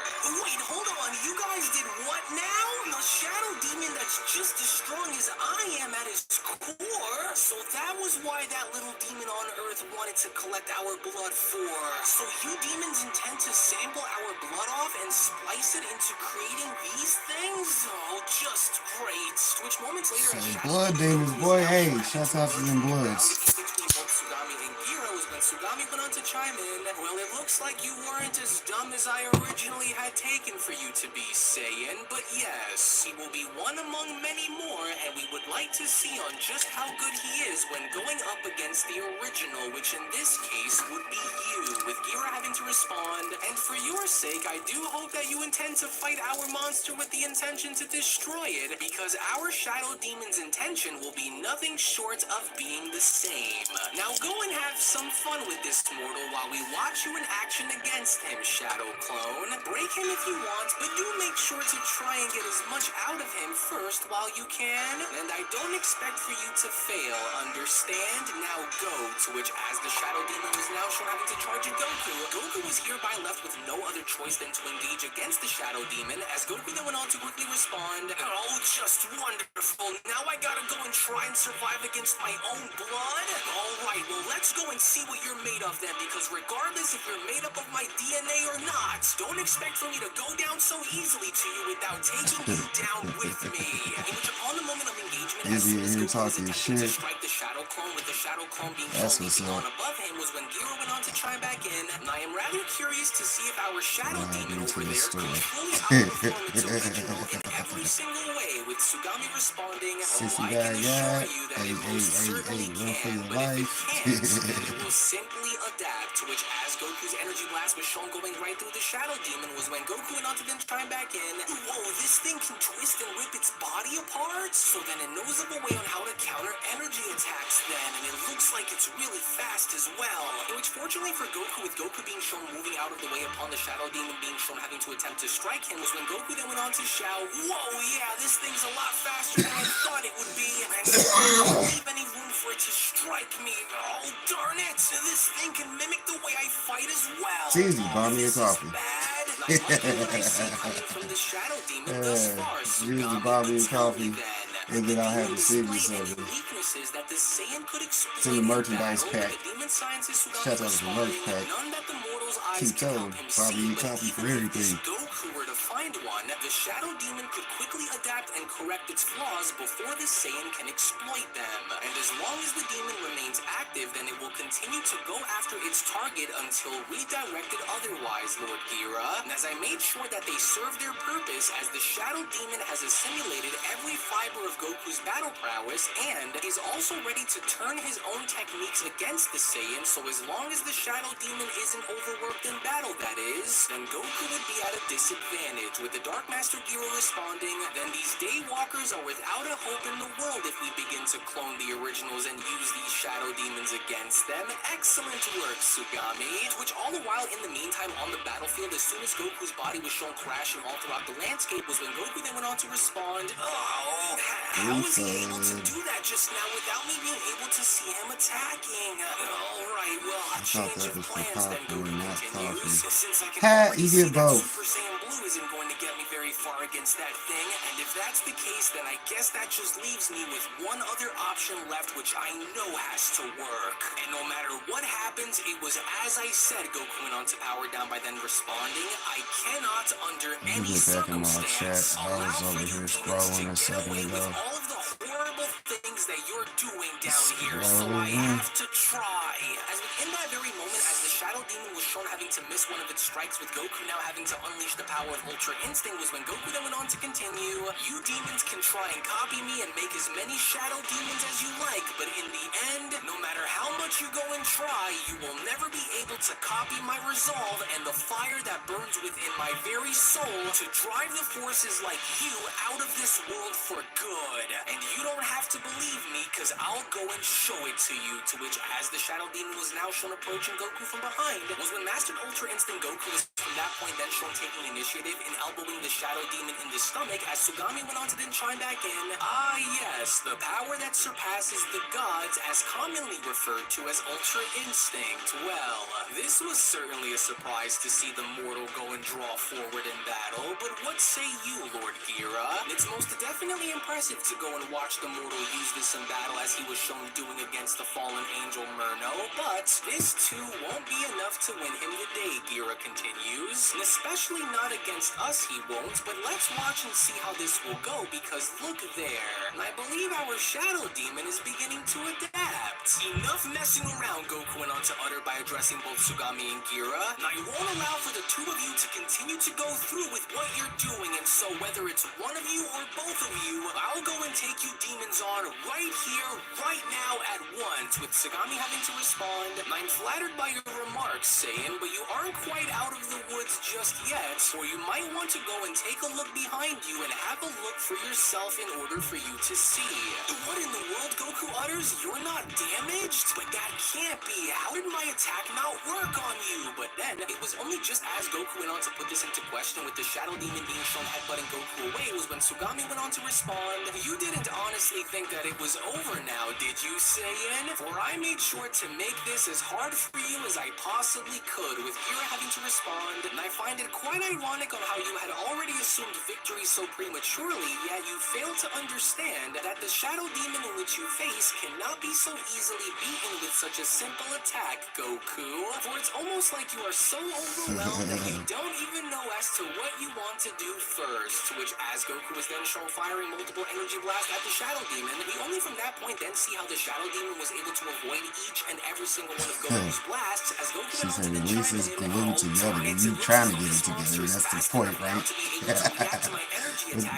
S6: Wait, hold on, you guys did what now? The shadow demon that's just as strong as I am at his core? So that was why that little demon on Earth wanted to collect our blood for. So you demons intend to sample our blood off and splice it into creating these things? Oh, just great. Which moments later,
S1: Say blood demons, boy. Hey, shouts out to them bloods.
S6: between both Sugami and Gira was when Sugami went on to chime in. Well, it looks like you weren't as dumb as I originally had taken for you to be, Saiyan. But yes, he will be one among many more, and we would like to see on just how good he is when going up against the original, which in this case would be you, with Gira having to respond. And for your sake, I do hope that you intend to fight our monster with the intention to destroy it, because our shadow demon's intention will be nothing short of being the same. Now go and have some fun with this mortal while we watch you in action against him, Shadow Clone. Break him if you want, but do make sure to try and get as much out of him first while you can. And I don't expect for you to fail, understand? Now go. To which, as the shadow demon was now shown having to charge at Goku, Goku was hereby left with no other choice than to engage against the shadow demon, as Goku then went on to quickly respond, oh, just wonderful. Now I gotta go and try and survive against my own blood? Alright, well let's go and see what you're made of then, because regardless if you're made up of my DNA or not, don't expect for me to go down so easily to you without taking you down with me. In which upon the moment of engagement, as soon as Goku was attempting to strike the shadow clone, with the shadow clone being shown leaping on above him, was when Gira went on to chime back in. And I am rather curious to see if our shadow demon over there could fully outperform its original in every single way, with Sugami responding, oh, I can assure you that it most certainly can, but if it can't, then it will simply adapt. To which, as Goku's energy blast was shown going right through the shadow demon, was when Goku went on to then chime back in, whoa, this thing can twist and rip its body apart? So then it knows of a way on how to counter energy attacks then, and it looks like it's really fast as well. In which, fortunately for Goku, with Goku being shown moving out of the way upon the shadow demon being shown having to attempt to strike him, was when Goku then went on to shout, whoa, yeah, this thing's a lot faster than I thought it would be, and so I don't leave any room for it to strike me. Oh, darn it! This thing can mimic the way I fight as well.
S1: It's easy, buy me a coffee.
S6: Bad. Like, what can I see coming from the shadow demon thus far, Sugami?
S1: Buy me a
S6: Tell me
S1: coffee.
S6: then.
S1: And then I'll have the
S6: Display
S1: series
S6: any
S1: of it.
S6: weaknesses that the Saiyan could
S1: It's in the merchandise pack.
S6: Shout
S1: Shout out to the merch pack.
S6: None that the mortals Girl's eyes
S1: Keep
S6: can
S1: telling
S6: help him
S1: probably
S6: see,
S1: you
S6: but
S1: copy for
S6: even if this
S1: everything.
S6: Goku were to find one, the Shadow Demon could quickly adapt and correct its flaws before the Saiyan can exploit them. And as long as the demon remains active, then it will continue to go after its target until redirected otherwise, Lord Gira. And as I made sure that they serve their purpose, as the Shadow Demon has assimilated every fiber of Goku's battle prowess and is also ready to turn his own techniques against the Saiyan, so as long as the Shadow Demon isn't overworked in battle, that is, then Goku would be at a disadvantage. With the Dark Master Gira responding, then these Daywalkers are without a hope in the world if we begin to clone the originals and use these Shadow Demons against them. Excellent work, Sugami. To which all the while, in the meantime, on the battlefield, as soon as Goku's body was shown crashing all throughout the landscape, was when Goku then went on to respond, "Oh, how was he able to do that just now without me being able to see him attacking? Alright, well, a
S1: I thought
S6: change
S1: that
S6: of
S1: was for
S6: plans then," Goku
S1: popcorn, not
S6: continues.
S1: coffee.
S6: "Since I can
S1: Ha!
S6: already
S1: You
S6: see
S1: get
S6: that
S1: both.
S6: Super Saiyan Blue isn't going to get me very far against that thing, and if that's the case, then I guess that just leaves me with one other option left, which I know has to work. And no matter what happens, it was as I said," Goku went on to power down by then responding, "I cannot, under
S1: Let me
S6: any
S1: get back in my
S6: circumstance,
S1: chat. I
S6: allow
S1: was
S6: for
S1: over
S6: you
S1: here
S6: demons to
S1: scrolling a
S6: get
S1: second
S6: away with
S1: ago.
S6: all of the horrible things that you're doing down here, so I
S1: Scrolling.
S6: have to try." As within that very moment, as the Shadow Demon was shown having to miss one of its strikes, with Goku now having to unleash the power of Ultra Instinct, was when Goku then went on to continue, "You demons can try and copy me and make as many Shadow Demons as you like, but in the end, no matter how much you go and try, you will never be able to copy my resolve and the fire that burns within my very soul to drive the forces like you out of this world for good. And you don't have to believe me, because I'll go and show it to you." To which, as the Shadow Demon was now shown approaching Goku from behind, was when Mastered Ultra Instinct Goku was from that point then shown taking initiative in elbowing the Shadow Demon in the stomach, as Sugami went on to then chime back in, "Ah yes, the power that surpasses the gods, as commonly referred to as Ultra Instinct. Well, this was certainly a surprise to see the mortal go and draw forward in battle, but what say you, Lord Gira? It's most definitely impressive to go and watch the mortal use this in battle, as he was shown doing against the fallen angel Murno, but this too won't be enough to win him the day," Gira continues, "and especially not against us he won't, but let's watch and see how this will go, because look there, I believe our Shadow Demon is beginning to adapt." Enough messing around, Goku went on to utter by addressing both Sugami and Gira, "and I won't allow for the two of you to continue to go through with what you're doing, and so whether it's one of you or both of you, I'll go and take you demons on right here, right now, at once." With Sugami having to respond, "I'm flattered by your remarks, Saiyan, but you aren't quite out of the woods just yet, or you might want to go and take a look behind you and have a look for yourself in order for you to see." "What in the world?" Goku utters, "You're not damaged? But that can't be. How did my attack not work on you?" But then, it was only just as Goku went on to put this into question, with the Shadow Demon being shown headbutting Goku away, was when Sugami went on to respond, "You didn't honestly think that it was over now, did you, Saiyan? For I made sure to make this as hard for you as I possibly could." With Gira having to respond, "And I find it quite ironic on how you had already assumed victory so prematurely, yet you failed to understand that the Shadow Demon in which you face cannot be so easily beaten with such a simple attack, Goku. For it's almost like you are so overwhelmed that you don't even know as to what you want to do first." To which, as Goku was then shown firing multiple energy blasts at the Shadow Demon, we only from that point then see how the Shadow Demon was able to avoid each and every single one of Goku's blasts, as Goku
S1: She
S6: went on
S1: said
S6: to then
S1: at least
S6: chime
S1: it's
S6: in,
S1: glued together, but you trying to get it together. That's the point, right?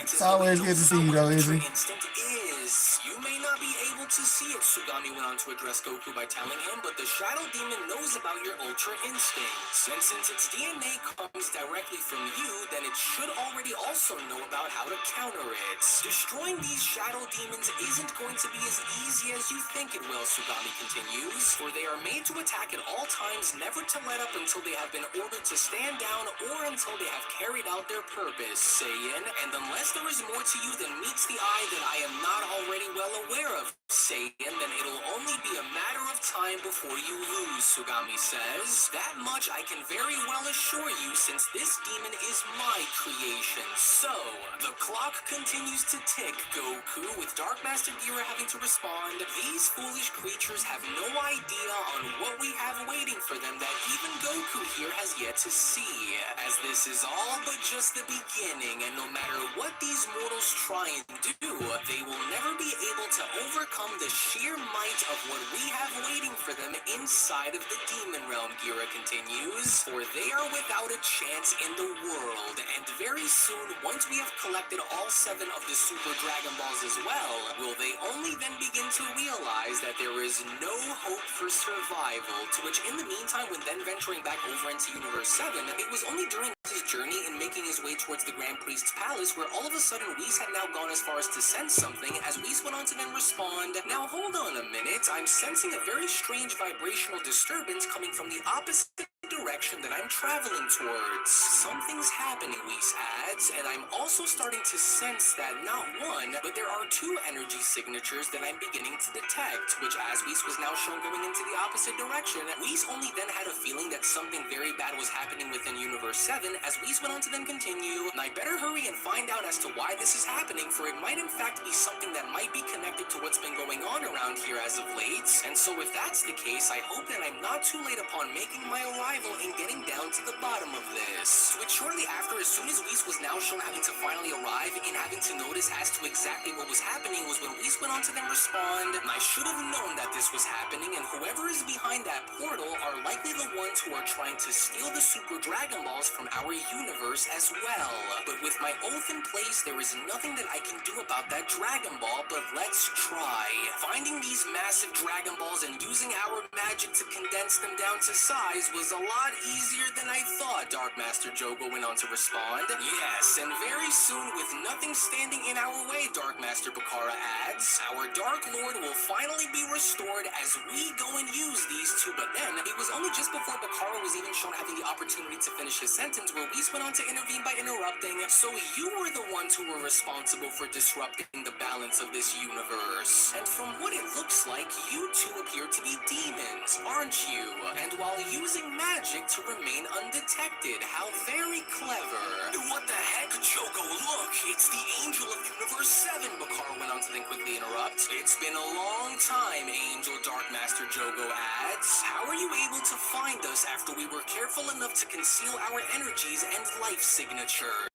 S1: It's always good to see you though, Izzy.
S6: Instinct is. You may not be able to see it, Sugami went on to address Goku by telling him, but the Shadow Demon knows about your Ultra Instincts. And since its DNA comes directly from you, then it should already also know about how to counter it. Destroying these Shadow Demons isn't going to be as easy as you think it will, Sugami continues, for they are made to attack at all times, never to let up until they have been ordered to stand down or until they have carried out their purpose, Saiyan. And unless there is more to you than meets the eye that I am not already well aware of, Saiyan, then it'll only be a matter of time before you lose, Sugami says. That much I can very well assure you, since this demon is my creation, So, the clock continues to tick, Goku, with Dark Master Gira having to respond. These foolish creatures have no idea on what we have waiting for them that even Goku here has yet to see, as this is all but just the beginning, and no matter what these mortals try and do, they will never be able to overcome the sheer might of what we have waiting for them inside of the Demon Realm, Gira continues, for they are without a chance in the world, and very soon, once we have collected all 7 of the Super Dragon Balls as well, will they only then begin to realize that there is no hope for survival, to which in the meantime, when then venturing back over into Universe 7, it was only during his journey in making his way towards the Grand Priest's palace where all of a sudden Whis had now gone as far as to sense something, as Whis went on to then respond, "Now hold on a minute, I'm sensing a very strange vibrational disturbance coming from the opposite direction that I'm traveling towards. Something's happening," Whis adds, "and I'm also starting to sense that not one, but there are 2 energy signatures that I'm beginning to detect," which as Whis was now shown going into the opposite direction, Whis only then had a feeling that something very bad was happening within Universe 7, as Whis went on to then continue, "And I better hurry and find out as to why this is happening, for it might in fact be something that might be connected to what's been going on around here as of late, and so if that's the case, I hope that I'm not too late upon making my arrival and getting down to the bottom of this." Which shortly after, as soon as Whis was now shown having to finally arrive and having to notice as to exactly what was happening, was when Whis went on to then respond, "And I should have known that this was happening, and whoever is behind that portal are likely the ones who are trying to steal the Super Dragon Balls from our universe as well. But with my oath in place, there is nothing that I can do about that Dragon Ball, but let's try. Finding these massive Dragon Balls and using our magic to condense them down to size was a lot easier than I thought," Dark Master Jogo went on to respond. "Yes, and very soon, with nothing standing in our way," Dark Master Bakara adds, "our Dark Lord will finally be restored as we go and use these 2, but then, it was only just before Bakara was even shown having the opportunity to finish his sentence where Whis went on to intervene by interrupting, "So you were the ones who were responsible for disrupting the balance of this universe. And from what it looks like, you 2 appear to be demons, aren't you? And while using magic to remain undetected, how very clever." "What the heck, Jogo? Look, it's the Angel of Universe 7, Bakara went on to then quickly interrupt. "It's been a long time, Angel," Dark Master Jogo adds. "How are you able to find us after we were careful enough to conceal our energies and life signatures?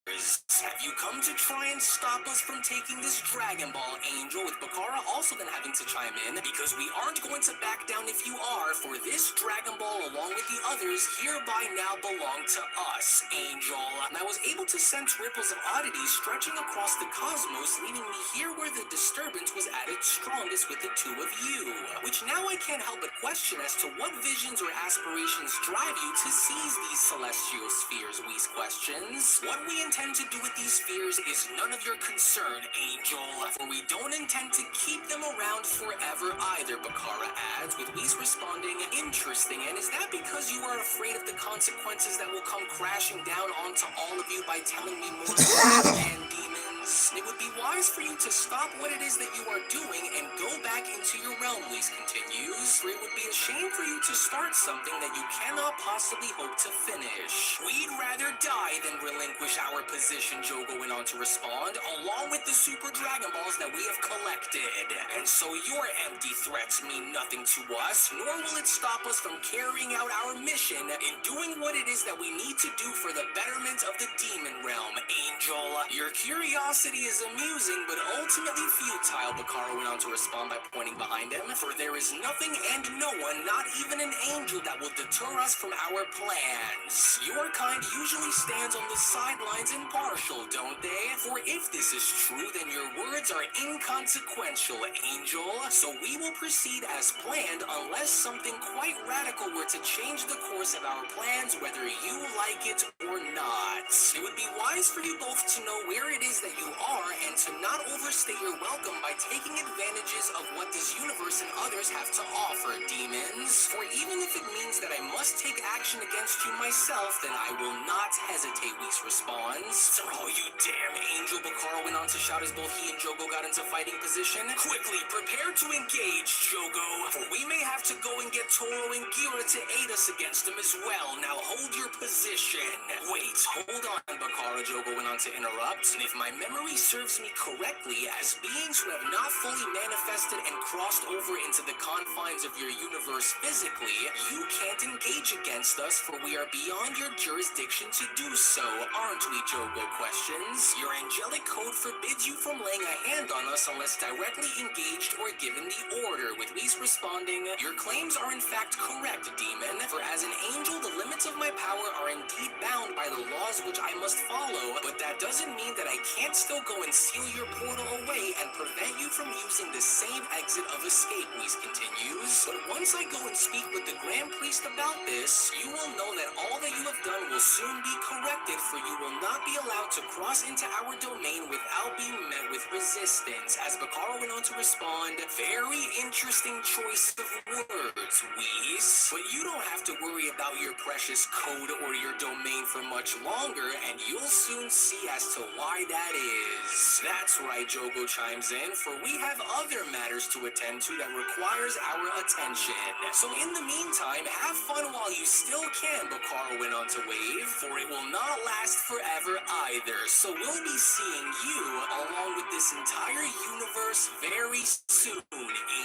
S6: Have you come to try and stop us from taking this Dragon Ball, Angel?" With Bakara also then having to chime in, "Because we aren't going to back down if you are, for this Dragon Ball, along with the others, hereby now belong to us, Angel." And I was able to sense ripples of oddity stretching across the cosmos, leaving me here where the disturbance was at its strongest with the 2 of you. Which now I can't help but question as to what visions or aspirations drive you to seize these celestial spheres, Whis questions. "What we intend to do with these spheres is none of your concern, Angel, for we don't intend to keep them around forever either," Bakara adds, with Whis responding, "Interesting, and is that because you are afraid of the consequences that will come crashing down onto all of you by telling me more about and demons? It would be wise for you to stop what it is that you are doing and go back into your realm," Whis continues, "for it would be a shame for you to start something that you cannot possibly hope to finish. We'd rather die than relinquish our position," Jogo went on to respond, "along with the Super Dragon Balls that we have collected. And so your empty threats mean nothing to us, nor will it stop us from carrying out our mission in doing what it is that we need to do for the betterment of the Demon Realm, Angel. Your curiosity is amusing, but ultimately futile," Bakara went on to respond by pointing behind him, "for there is nothing and no one, not even an angel, that will deter us from our plans. Your kind usually stands on the sidelines impartial, don't they? For if this is true, then your words are inconsequential, Angel. So we will proceed as planned unless something quite radical were to change the course of our plans, whether you like it or not. It would be wise for you both to know where it is that you are and to not overstay your welcome by taking advantages of what this universe and others have to offer, demons. For even if it means that I must take action against you myself, then I will not hesitate," Whis responds. "Oh, you damn Angel Angel, Bakara went on to shout as both he and Jogo got into fighting position. Quickly, prepare to engage, Jogo, for we may have to go and get Toro and Gira to aid us against them as well. Now hold your position. Wait, hold on, Bakara, Jogo went on to interrupt. And if my memory serves me correctly, as beings who have not fully manifested and crossed over into the confines of your universe physically, you can't engage against us, for we are beyond your jurisdiction to do so, aren't we, Jogo questions? Your angelic code forbids you from laying a hand on us unless directly engaged or given the order, with Whis responding, your claims are in fact correct, Demon, for as an angel, the limits of my power are indeed bound by the laws which I must follow, but that doesn't mean that I can't still go and seal your portal away and prevent you from using the same exit of escape, Whis continues. But once I go and speak with the Grand Priest about this, you will know that all that you have done will soon be corrected, for you will not be allowed to cross into our domain without being met with resistance. As Bakara went on to respond, very interesting choice of words, Whis. But you don't have to worry about your precious code or your domain for much longer, and you'll soon see as to why that is. That's right, Jogo chimes in, for we have other matters to attend to that requires our attention. So in the meantime, have fun while you still can, Bakara went on to wave, for it will not last forever either. So we'll be seeing you along with this entire universe very soon,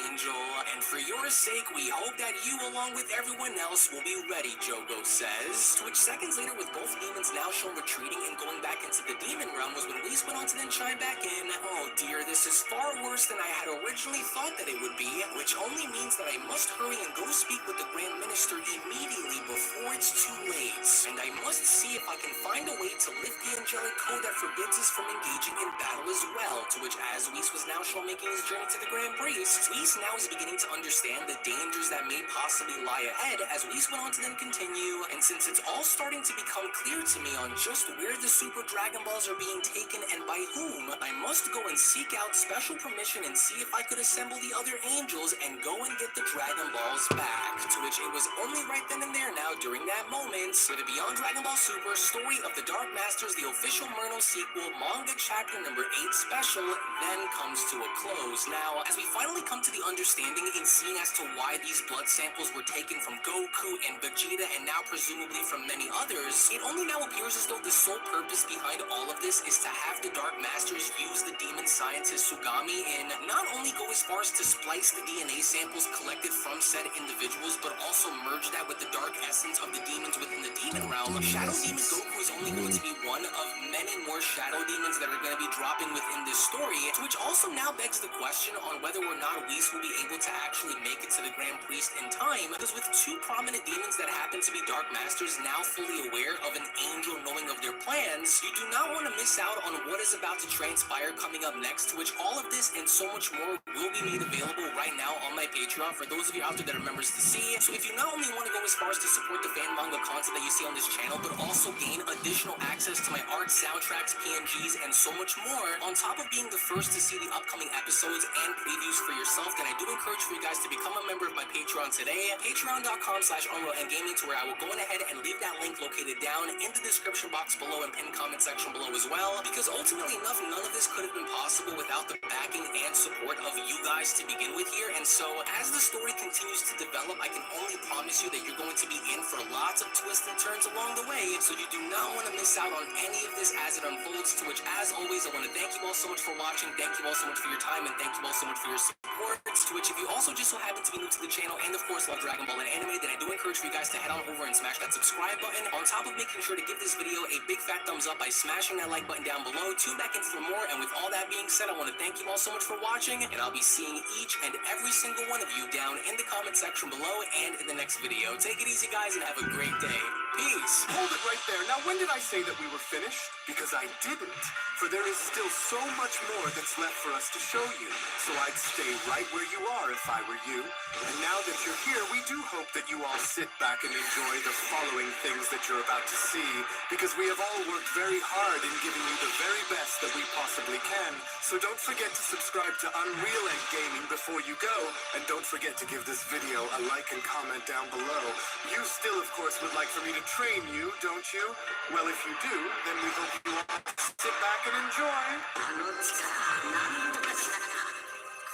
S6: Angel. And for your sake, we hope that you, along with everyone else, will be ready, Jogo says. To which seconds later, with both demons now shown retreating and going back into the demon realm, was when Whis went on to then chime back in. Oh dear, this is far worse than I had originally thought that it would be, which only means that I must hurry and go speak with the Grand Minister immediately before it's too late. And I must see if I can find a way to lift the angelic code that forbids us from engaging in battle as well. To which, as Whis was now shown making his journey to the Grand Priest, Whis now is beginning to understand the dangers that may possibly lie ahead, as Whis went on to then continue. And since it's all starting to become clear to me on just where the Super Dragon Balls are being taken and by whom, I must go and seek out special permission and see if I could assemble the other angels and go and get the Dragon Balls back. To which it was only right then and there now, during that moment, where the Beyond Dragon Ball Super Story of the Dark Masters, the official Murno sequel, manga chapter number 8 special, then comes to a close. Now, as we finally come to the understanding and seeing as to why these blood samples were taken from Goku and Vegeta and now presumably from many others, it only now appears as though the sole purpose behind all of this is to have the Dark Masters use the demon scientist Sugami and not only go as far as to splice the DNA samples collected from said individuals, but also merge that with the dark essence of the demons within the demon realm. Shadow Demon Goku is only going to be one of many more shadow demons that are going to be dropping within this story, which also now begs the question on whether or not Whis will be able to actually make it to the Grand Priest in time, because with two prominent demons that happen to be Dark Masters now fully aware of an angel knowing of their plans, you do not want to miss out on what is about to transpire coming up next, to which all of this and so much more will be made available right now on my Patreon for those of you out there that are members to see. So if you not only want to go as far as to support the fan manga content that you see on this channel, but also gain additional access to my art, soundtracks, PNGs, and so much more, on top of being the first to see the upcoming episodes and previews for yourself, then I do encourage for you guys to become a member of my Patreon today, patreon.com/unrealendgaming, to where I will go ahead and leave that link located down in the description box below and pinned comment section below as well, because ultimately enough, none of this could have been possible without the backing and support of you guys to begin with here. And so as the story continues to develop, I can only promise you that you're going to be in for lots of twists and turns along the way, so you do not want to miss out on any of this as it unfolds. To which, as always, I want to thank you all so much for watching, thank you all so much for your time, and thank you all so much for your support. To which, if you also just so happen to be new to the channel and of course love Dragon Ball and anime, then I do encourage for you guys to head on over and smash that subscribe button, on top of making sure to give this video a big fat thumbs up by smashing that like button down below. Tune back in for more, and with all that being said, I want to thank you all so much for watching, and I'll be seeing each and every single one of you down in the comment section below and in the next video. Take it easy, guys, and have a great day. Peace.
S5: Hold it right there. Now, when did I say that we were finished? Because I didn't. For there is still so much more that's left for us to show you. So I'd stay right where you are if I were you. And now that you're here, we do hope that you all sit back and enjoy the following things that you're about to see, because we have all worked very hard in giving you the very best that we possibly can. So don't forget to subscribe to Unreal and Gaming before you go, and don't forget to give this video a like and comment down below. You still, of course, would like for me to train you, don't you? Well, if you do, then we hope you all sit back and enjoy.
S7: あの力何とかしなきゃ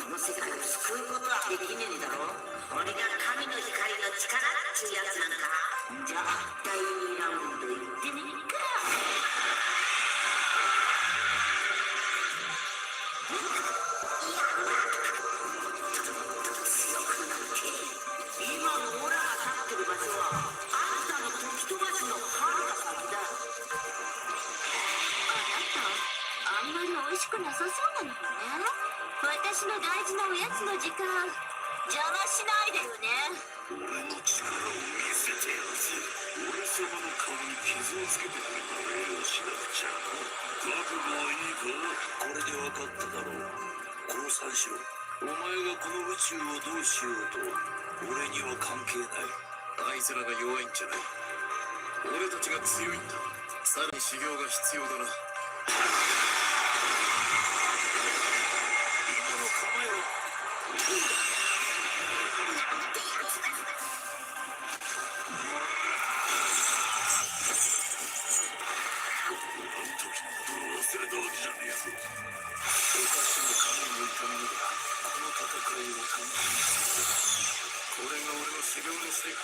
S7: この世界を救うことはできねえだろ。これが神の光の力っちゅうやつなんか。じゃあ第2ラウンド行ってみるか。強くなって今のオラが立ってる場所はあんたの時飛ばしのはるか先だ。あんまり美味しくなさそうなのよね。私の大事なおやつの時間邪魔しないでよね。
S8: 俺の力を見せてやるぜ。俺様の顔に傷をつけてくれた礼をしなくちゃ。覚悟はいいか。これで分かっただろう。降参しろ。お前がこの宇宙をどうしようと俺には関係ない。あいつらが弱いんじゃない。俺たちが強いんだ。さらに修行が必要だな。今の構えろ。忘れたわけじゃねえぞ。おかしな神に向いたものだ。この戦いを楽しむ。これが俺の修行の成果。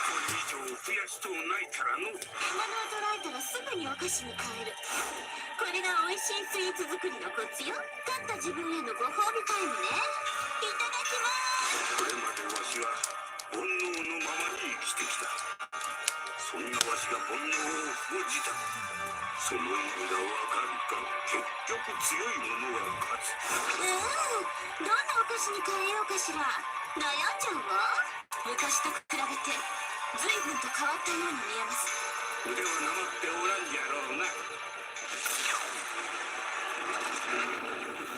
S8: これ以上増やしとうないからの。
S7: 獲物を捕らえたらすぐにお菓子に変える。これが美味しいスイーツ作りのコツよ。勝った自分へのご褒美タイムね。いただきます。
S8: これまでわしは煩悩のままに生きてきた。そんなわしが煩悩を封じた。その意味がわかるか。結局強い者が勝つ。
S7: どんなお菓子に変えようかしら。悩んじゃうわ。昔と比べて随分と変わったように見えます。
S8: 腕はなまっておらんじゃろうな。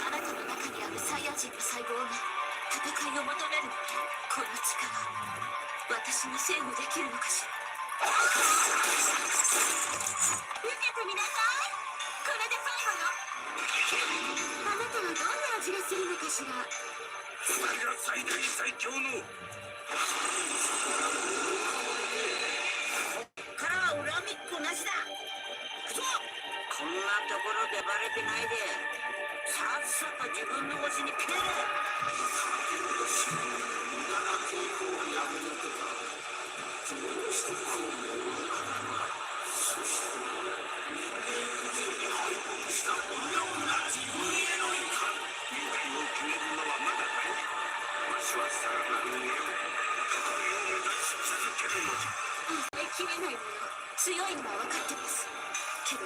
S7: あなたの中にあるサイヤ人の細胞が戦いを求めるの。この力私に制御できるのかしら。受けてみなさい。これで最後よ。あなたはどんな味がするのかしら。
S8: それが最大最強の。
S7: からは恨みっこなしだ。こんなところでバレてないでさっさと自分の星に帰れ。切れないのよ。強いのは分かってます。けど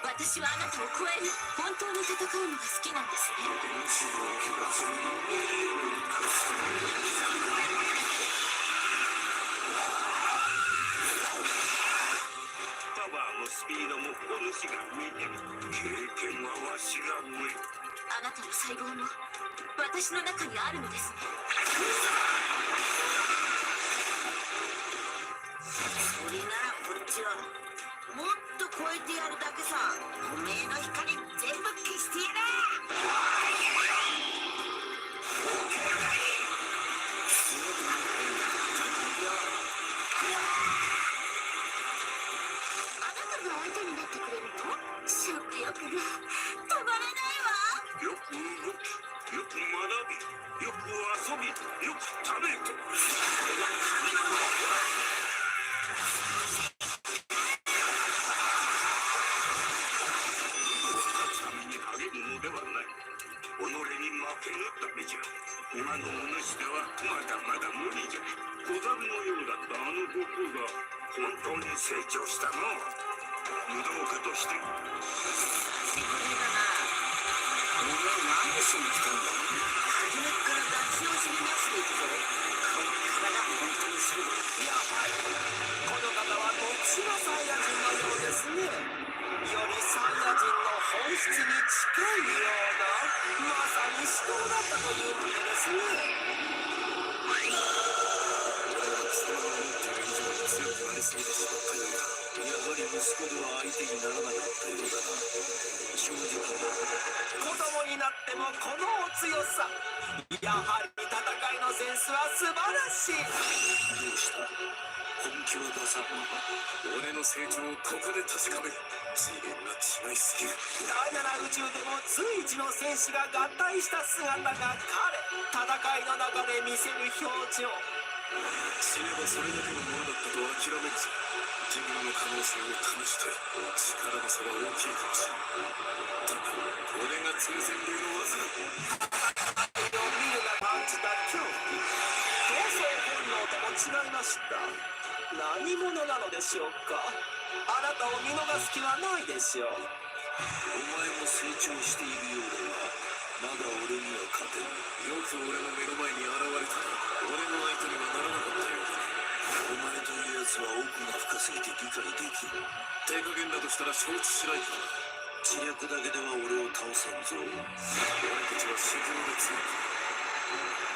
S7: 私はあなたを超える本当に戦うのが好きなんですね。
S8: パワーもスピードもお主が見てる。経験はわしが上。
S7: あなたの細胞も私の中にあるのですね。それならこっちはもっと超えてやるだけさ。おめえの光全部消してやれ。あなたが相手になってくれるの？食欲が止まらないわ。
S8: よく動き、よく学び、よく遊び、よく食べて。今のお主ではまだまだ無理じゃ。子猿のようだったあの悟空が本当に成長したの。武道家として。
S7: これだな。お前何しに来たんだ。初めから脱用しになしていくぞ。この体本当にすごい。やばい。この方は特殊なサイヤ人のようですね。よりサイヤ人の本質に近いような、まさに死闘だったということですね。
S8: 俺は貴様が思っている以上に強くなりすぎてしまったようだ。やはり息子では相手にならなかったようだな。正直
S7: 子供になってもこのお強さ。やはり戦いのセンスは素晴らしい。
S8: どうした本気は出さんのか俺の成長をここで確かめる次元が違いすぎる
S7: 第7宇宙でも随一の戦士が合体した姿が彼戦いの中で見せる表情
S8: 死ねばそれだけのものだったと諦めるぞ自分の可能性を試したい力の差は大きいかもしれないだがこれが通戦流の技だ
S7: 見るが感じた恐怖闘争本能とも違いました何者なのでしょうかあなたを見逃す気はないでしょう
S8: お前も成長しているようだがまだ俺には勝てんよく俺の目の前に現れた俺の相手にはならなかったようだお前というやつは奥が深すぎて理解できん手加減だとしたら承知しないか知略だけでは俺を倒せんぞ俺たちは修行で強く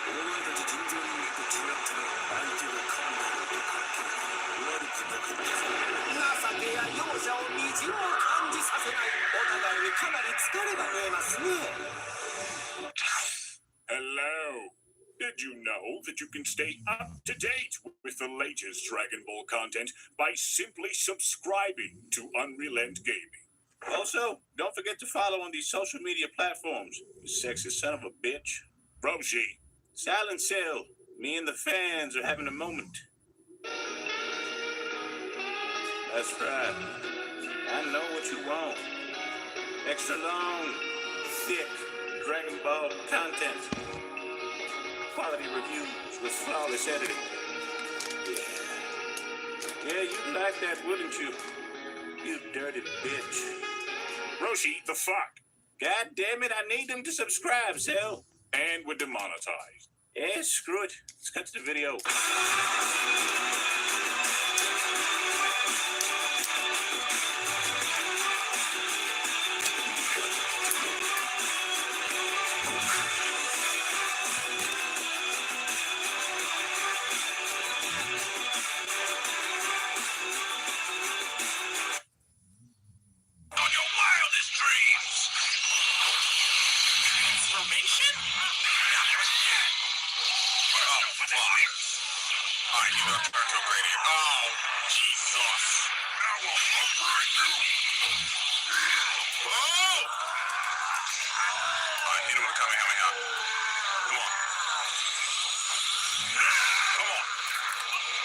S8: お前たち人造人間と違って相手が神だろうと関係悪くなかったぞ
S7: 情けや容赦をみじんも感じさせないお互いにかなり疲れが見えますね
S9: Hello. Did you know that you can stay up to date with the latest Dragon Ball content by simply subscribing to Unrelent Gaming? Also, don't forget to follow on these social media platforms, you sexy son of a bitch. Roshi, Silent Cell, me and the fans are having a moment. That's right. I know what you want. Extra long, thick Dragon Ball content. Quality reviews with flawless editing. Yeah, you'd like that, wouldn't you? You dirty bitch. Roshi, the fuck? God damn it, I need them to subscribe, Cell. And we're demonetized. Yeah, screw it. Let's cut to the video.
S2: On your wildest dreams. Transformation? Never yet. Oh, fuck. Alright, you gonna turn to a gradient. Oh, Jesus. I will upright you. Oh! Alright, need him to come here. Come on. Come on.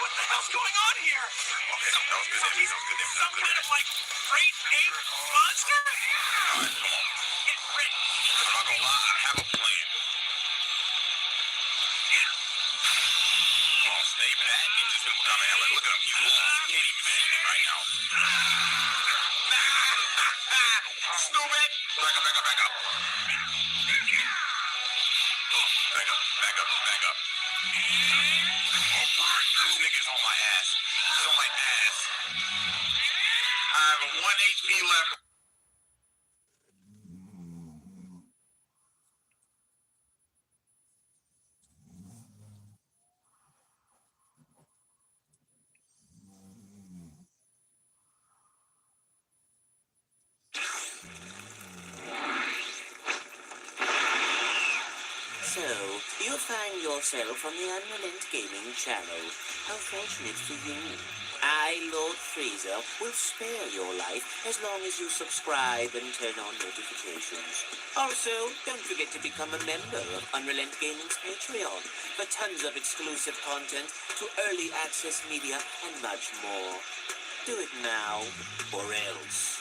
S2: What the hell's going on here? Okay, that was good damage. Some kind of like great ape monster? Alright, come on. Get ready. I'm not gonna lie, I have a plan. Come on, stay back and just gonna come in. Look at him. You can't even see me right now. Stupid! Back up. Back up. This nigga's on my ass. He's on my ass. I have 1 HP left.
S10: So, you find yourself on the Unrelent Gaming channel. How fortunate for you. I, Lord Freezer, will spare your life as long as you subscribe and turn on notifications. Also, don't forget to become a member of Unrelent Gaming's Patreon for tons of exclusive content to early access media and much more. Do it now, or else.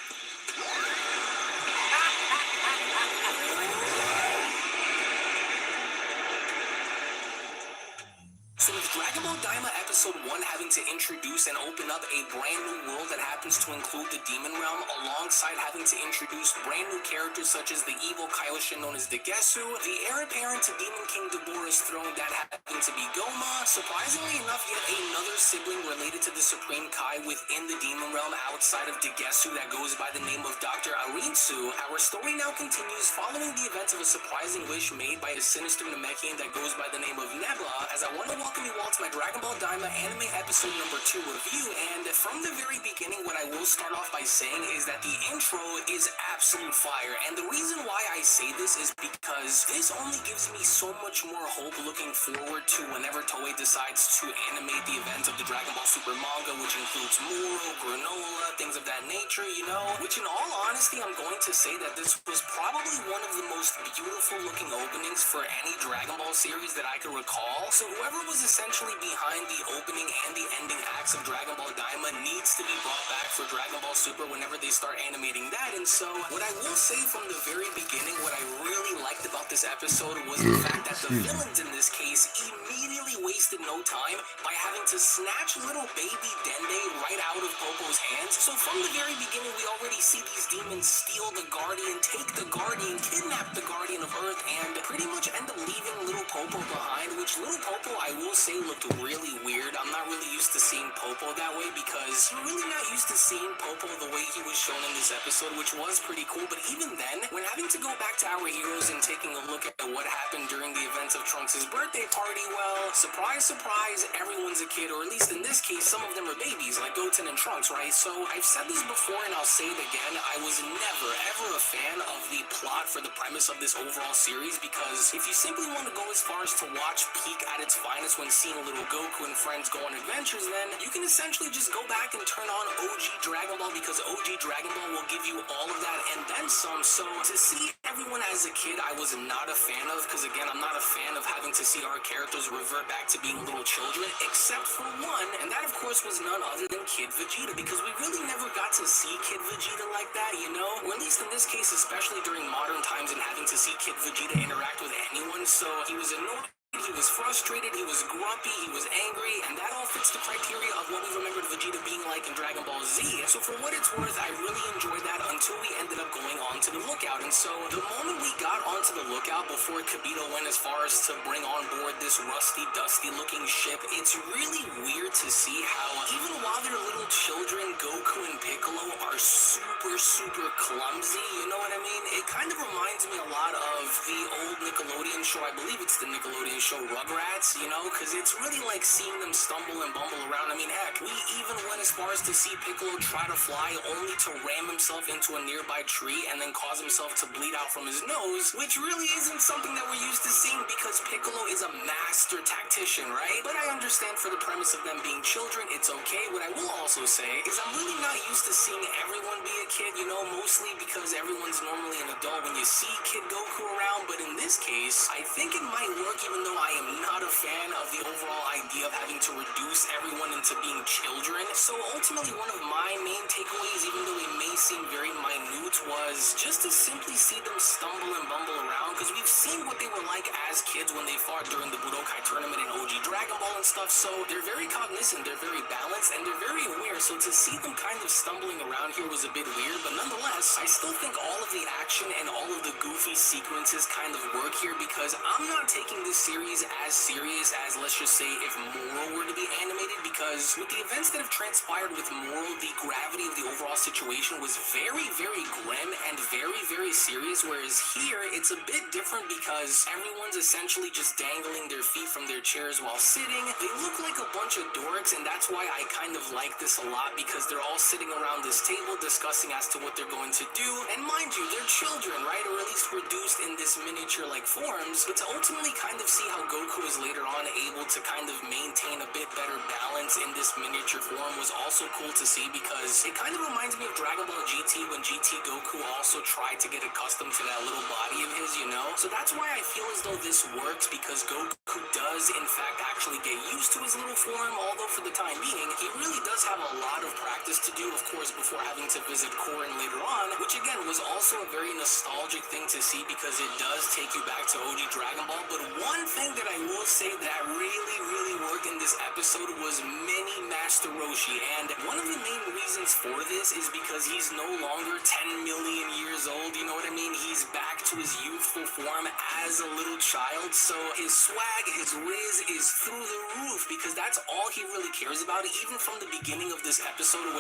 S6: So with Dragon Ball Daima Episode 1 having to introduce and open up a brand new world that happens to include the Demon Realm, alongside having to introduce brand new characters such as the evil Kaioshin known as Degesu, the heir apparent to Demon King Deborah's throne that happened to be Goma, surprisingly enough yet another sibling related to the Supreme Kai within the Demon Realm outside of Degesu that goes by the name of Dr. Arinsu. Our story now continues following the events of a surprising wish made by a sinister Namekian that goes by the name of Nebula, as I want to welcome you all to my Dragon Ball Daima anime episode number 2 review, and from the very beginning, what I will start off by saying is that the intro is absolute fire, and the reason why I say this is because this only gives me so much more hope looking forward to whenever Toei decides to animate the events of the Dragon Ball Super manga, which includes Moro, Granola, things of that nature, you know? Which in all honesty, I'm going to say that this was probably one of the most beautiful looking openings for any Dragon Ball series that I could recall. So whoever was essentially behind the opening and the ending acts of Dragon Ball Daima needs to be brought back for Dragon Ball Super whenever they start animating that. And so what I will say from the very beginning, what I really liked about this episode was the fact that the villains in this case immediately wasted no time by having to snatch little baby Dende right out of Popo's hands. So from the very beginning, we already see these demons steal the Guardian, take the Guardian, kidnap the Guardian of Earth, and pretty much end up leaving little Popo behind, which little Popo, I will say, looked really weird. I'm not really used to seeing Popo that way because you're really not used to seeing Popo the way he was shown in this episode, which was pretty cool. But even then, when having to go back to our heroes and taking a look at what happened during the events of Trunks' birthday party, well, surprise, surprise, everyone's a kid, or at least in this case, some of them are babies, like Goten and Trunks, right? So I've said this before and I'll say it again, I was never, ever a fan of the plot for the premise of this overall series, because if you simply want to go as far as to watch peak at its finest when seeing little Goku and friends go on adventures, then you can essentially just go back and turn on OG Dragon Ball, because OG Dragon Ball will give you all of that and then some. So to see everyone as a kid, I was not a fan of, because again, I'm not a fan of having to see our characters revert back to being little children, except for one, and that of course was none other than Kid Vegeta, because we really never got to see Kid Vegeta like that, you know? Or at least in this case, especially during modern times and having to see Kid Vegeta interact with anyone, so he was annoyed. He was frustrated, he was grumpy, he was angry, and that all fits the criteria of what we remembered Vegeta being like in Dragon Ball Z. So for what it's worth, I really enjoyed that until we ended up going on to the lookout. And so the moment we got onto the lookout before Kibito went as far as to bring on board this rusty, dusty looking ship, it's really weird to see how even while they're little children, Goku and Piccolo are super, super clumsy, you know what I mean? It kind of reminds me a lot of the old Nickelodeon show, I believe it's the Nickelodeon show Rugrats, you know, because it's really like seeing them stumble and bumble around. I mean, heck, we even went as far as to see Piccolo try to fly only to ram himself into a nearby tree and then cause himself to bleed out from his nose, which really isn't something that we're used to seeing because Piccolo is a master tactician, right? But I understand for the premise of them being children, it's okay. What I will also say is I'm really not used to seeing everyone be a kid, you know, mostly because everyone's normally an adult when you see Kid Goku around, but in this case, I think it might work even though I am not a fan of the overall idea of having to reduce everyone into being children. So ultimately, one of my main takeaways, even though it may seem very minute, was just to simply see them stumble and bumble around, because we've seen what they were like as kids when they fought during the Budokai tournament in OG Dragon Ball and stuff, so they're very cognizant, they're very balanced, and they're very aware, so to see them kind of stumbling around here was a bit weird, but nonetheless, I still think all of the action and all of the goofy sequences kind of work here, because I'm not taking this series as serious as, let's just say, if Moro were to be animated, because with the events that have transpired with Moro, the gravity of the overall situation was very, very grim and very, very serious, whereas here, it's a bit different because everyone's essentially just dangling their feet from their chairs while sitting. They look like a bunch of dorks, and that's why I kind of like this a lot, because they're all sitting around this table discussing as to what they're going to do, and mind you, they're children, right, or at least reduced in this miniature-like forms, but to ultimately kind of see how Goku is later on able to kind of maintain a bit better balance in this miniature form was also cool to see, because it kind of reminds me of Dragon Ball GT when GT Goku also tried to get accustomed to that little body of his, you know? So that's why I feel as though this works, because Goku does in fact actually get used to his little form, although for the time being, he really does have a lot of practice to do, of course, before having to visit Korin later on, which again was also a very nostalgic thing to see, because it does take you back to OG Dragon Ball. But one thing that I will say that really, really worked in this episode was Mini Master Roshi, and one of the main reasons for this is because he's no longer 10 million years old, you know what I mean? He's back to his youthful form as a little child, so his swag, his riz is through the roof, because that's all he really cares about, even from the beginning of this episode, when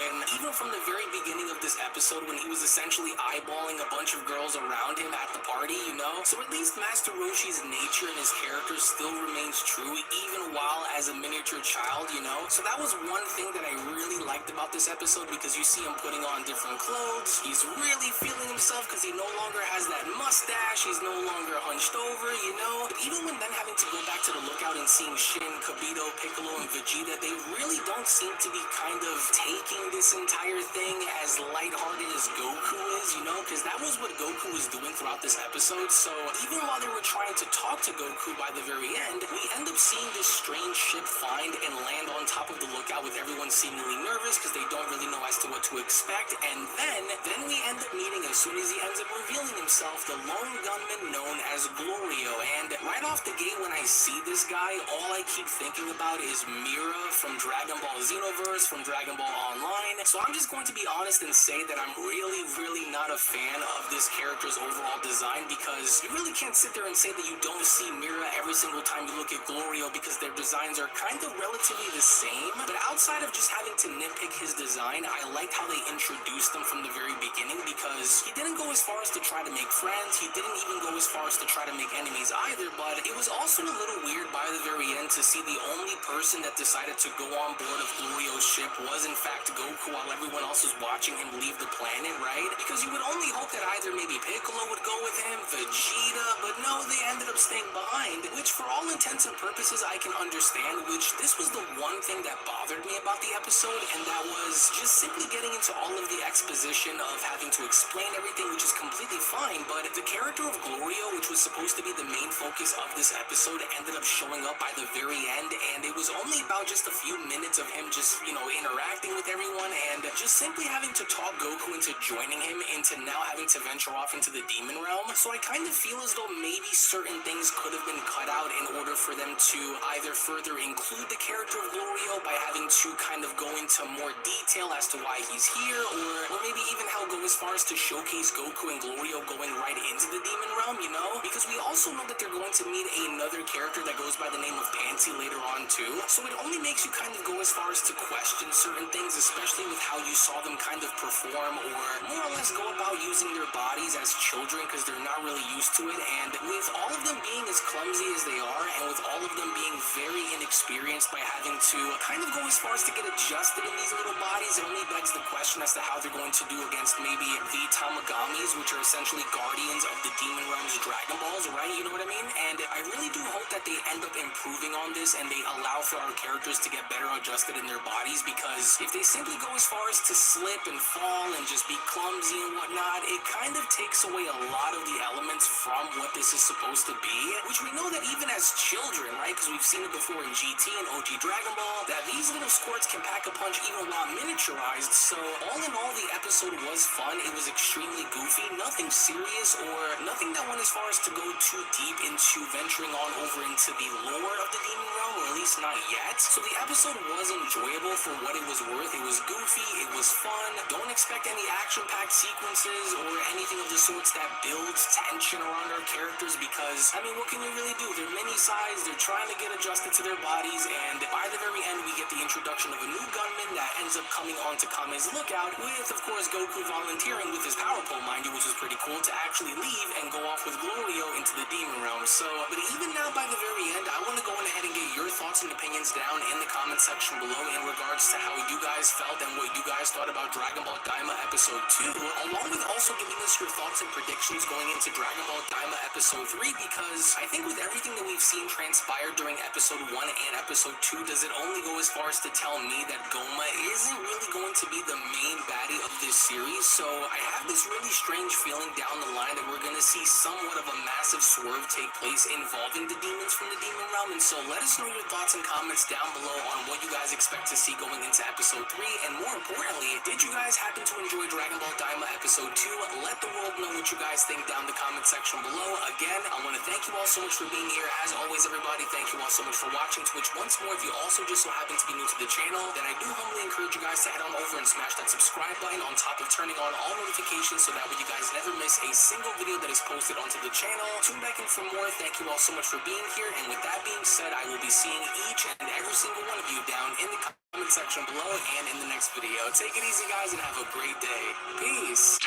S6: he was essentially essentially eyeballing a bunch of girls around him at the party, you know? So at least Master Roshi's nature and his character still remains true even while as a miniature child, you know? So that was one thing that I really liked about this episode, because you see him putting on different clothes. He's really feeling himself because he no longer has that mustache. He's no longer hunched over, you know? But even when then having to go back to the lookout and seeing Shin, Kibito, Piccolo, and Vegeta, they really don't seem to be kind of taking this entire thing as lighthearted as Goku is, you know? Because that was what Goku was doing throughout this episode. So even while they were trying to talk to Goku by the very end, we end up seeing this strange ship find and land on top of the lookout with everyone seemingly nervous because they don't really know as to what to expect. And then we end up meeting, as soon as he ends up revealing himself, the lone gunman known as Glorio. And right off the gate, when I see this guy, all I keep thinking about is Mira from Dragon Ball Xenoverse, from Dragon Ball Online. So I'm just going to be honest and say that I'm really not a fan of this character's overall design, because you really can't sit there and say that you don't see Mira every single time you look at Glorio, because their designs are kind of relatively the same. But outside of just having to nitpick his design, I liked how they introduced him from the very beginning, because he didn't go as far as to try to make friends. He didn't even go as far as to try to make enemies either. But it was also a little weird by the very end to see the only person that decided to go on board of Glorio's ship was in fact Goku, while everyone else was watching him leave the planet, right? Because you would only hope that either maybe Piccolo would go with him, Vegeta, but no, they ended up staying behind, which for all intents and purposes I can understand, which this was the one thing that bothered me about the episode, and that was just simply getting into all of the exposition of having to explain everything, which is completely fine. But the character of Glorio, which was supposed to be the main focus of this episode, ended up showing up by the very end, and it was only about just a few minutes of him just, you know, interacting with everyone and just simply having to talk Goku into joining him, into now having to venture off into the demon realm. So I kind of feel as though maybe certain things could have been cut out in order for them to either further include the character of Glorio by having to kind of go into more detail as to why he's here, or maybe even how go as far as to showcase Goku and Glorio going right into the demon realm, you know? Because we also know that they're going to meet another character that goes by the name of Pansy later on too. So it only makes you kind of go as far as to question certain things, especially with how you saw them kind of perform, or more or less go about using their bodies as children, because they're not really used to it. And with all of them being as clumsy as they are, and with all of them being very inexperienced by having to kind of go as far as to get adjusted in these little bodies, it only begs the question as to how they're going to do against maybe the Tamagamis, which are essentially guardians of the Demon Realm's Dragon Balls, right? You know what I mean? And I really do hope that they end up improving on this and they allow for our characters to get better adjusted in their bodies, because if they simply go as far as to slip and fall and just be clumsy and whatnot, it kind of takes away a lot of the elements from what this is supposed to be, which we know that even as children, right? Because we've seen it before in GT and OG Dragon Ball, that these little squirts can pack a punch even while miniaturized. So all in all, the episode was fun. It was extremely goofy, nothing serious or nothing that went as far as to go too deep into venturing on over into the lore of the Demon Realm, or at least not yet. So the episode was enjoyable for what it was worth. It was goofy, it was fun. Don't expect any action-packed sequences or anything of the sorts that builds tension around our characters, because, I mean, what can you really do? They're mini-sized, they're trying to get adjusted to their bodies, and by the very end, we get the introduction of a new gunman that ends up coming on to Kame's lookout, with, of course, Goku volunteering with his power pole, mind you, which was pretty cool, to actually leave and go off with Glorio into the Demon Realm. So, but even now, by the very end, I want to go ahead and get your thoughts and opinions down in the comment section below in regards to how you guys felt and what you guys thought about Dragon Ball Daima Episode 2, along with also giving us your thoughts and predictions going into Dragon Ball Daima Episode 3, because I think with everything that we've seen transpire during Episode 1 and Episode 2, does it only go as far as to tell me that Goma isn't really going to be the main baddie of this series. So I have this really strange feeling down the line that we're going to see somewhat of a massive swerve take place involving the demons from the Demon Realm. And so let us know your thoughts and comments down below on what you guys expect to see going into Episode 3. And more importantly, did you guys happen to enjoy Dragon Ball Daima Episode 2? Let the world know what you guys think down in the comment section below. Again, I want to thank you all so much for being here. As always, everybody, thank you all so much for watching. To which, once more, if you also just so happen to be new to the channel, then I do humbly encourage you guys to head on over and smash that subscribe button on top of turning on all notifications, so that way you guys never miss a single video that is posted onto the channel. Tune back in for more. Thank you all so much for being here. And with that being said, I will be seeing each and every single one of you down in the comment section below and in the next video. Take it easy, guys, and have a great day. Peace.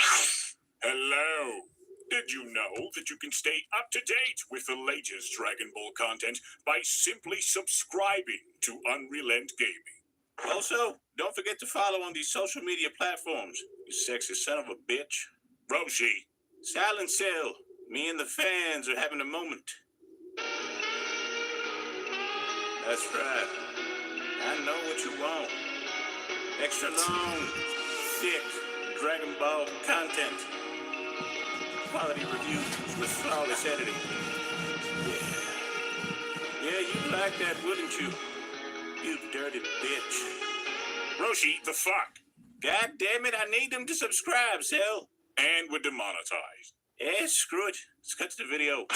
S9: Hello. Did you know that you can stay up to date with the latest Dragon Ball content by simply subscribing to Unrelent Gaming? Also, don't forget to follow on these social media platforms, you sexy son of a bitch. Roshi. Silent Cell. Me and the fans are having a moment. That's right. I know what you want. Extra long, thick Dragon Ball content. Quality reviews with flawless editing. Yeah, you'd like that, wouldn't you? You dirty bitch. Roshi, the fuck? God damn it, I need them to subscribe, Cell. And we're demonetized. Yeah, screw it. Let's cut to the video.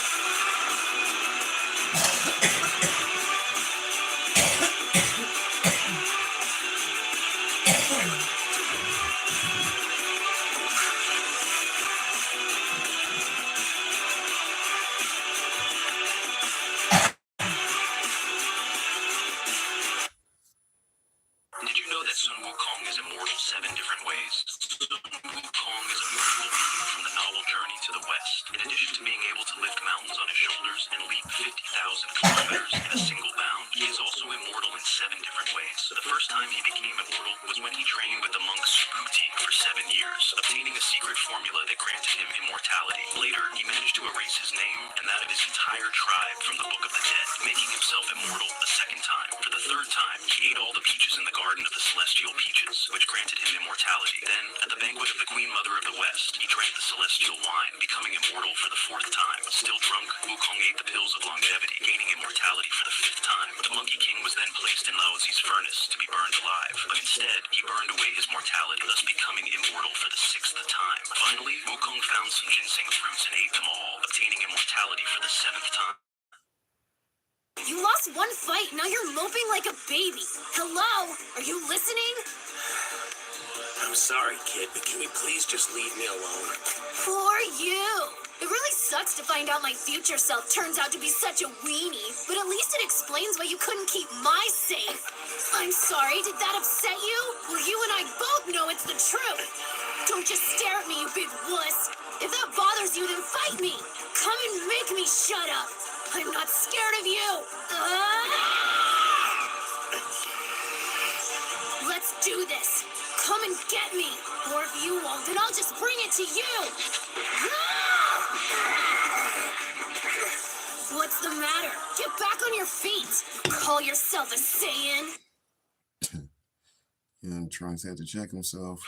S2: Did you know that Sun Wukong is immortal 7 different ways? Sun Wukong is a mortal being from the novel Journey to the West. In addition to being able to lift mountains on his shoulders and leap 50,000 kilometers in a single bound, he is also immortal in 7 different ways. The first time he became immortal was when he trained with the monk Subhuti for 7 years, obtaining a secret formula that granted him immortality. Later, he managed to erase his name and that of his entire tribe from the Book of the Dead, making himself immortal a second time. For the third time, he ate all the peaches in the Garden of the Celestial Peaches, which granted him immortality. Then, at the banquet of the Queen Mother of the West, he drank the celestial wine, becoming immortal for the 4th time. Still drunk, Wukong ate the pills of longevity, gaining immortality for the 5th time. The Monkey King was then placed in Laozi's furnace to be burned alive, but instead, he burned away his mortality, thus becoming immortal for the 6th time. Finally, Wukong found some ginseng fruits and ate them all, obtaining immortality for the 7th time.
S11: You lost one fight, now you're moping like a baby. Hello? Are you listening?
S10: I'm sorry, kid, but can you please just leave me alone?
S11: For you. It really sucks to find out my future self turns out to be such a weenie, but at least it explains why you couldn't keep my safe. I'm sorry, did that upset you? Well, you and I both know it's the truth. Don't just stare at me, you big wuss. If that bothers you, then fight me. Come and make me shut up. I'm not scared of you. Let's do this. Come and get me. Or if you won't, then I'll just bring it to you. What's the matter? Get back on your feet. Call yourself a Saiyan.
S1: And Trunks had to check himself.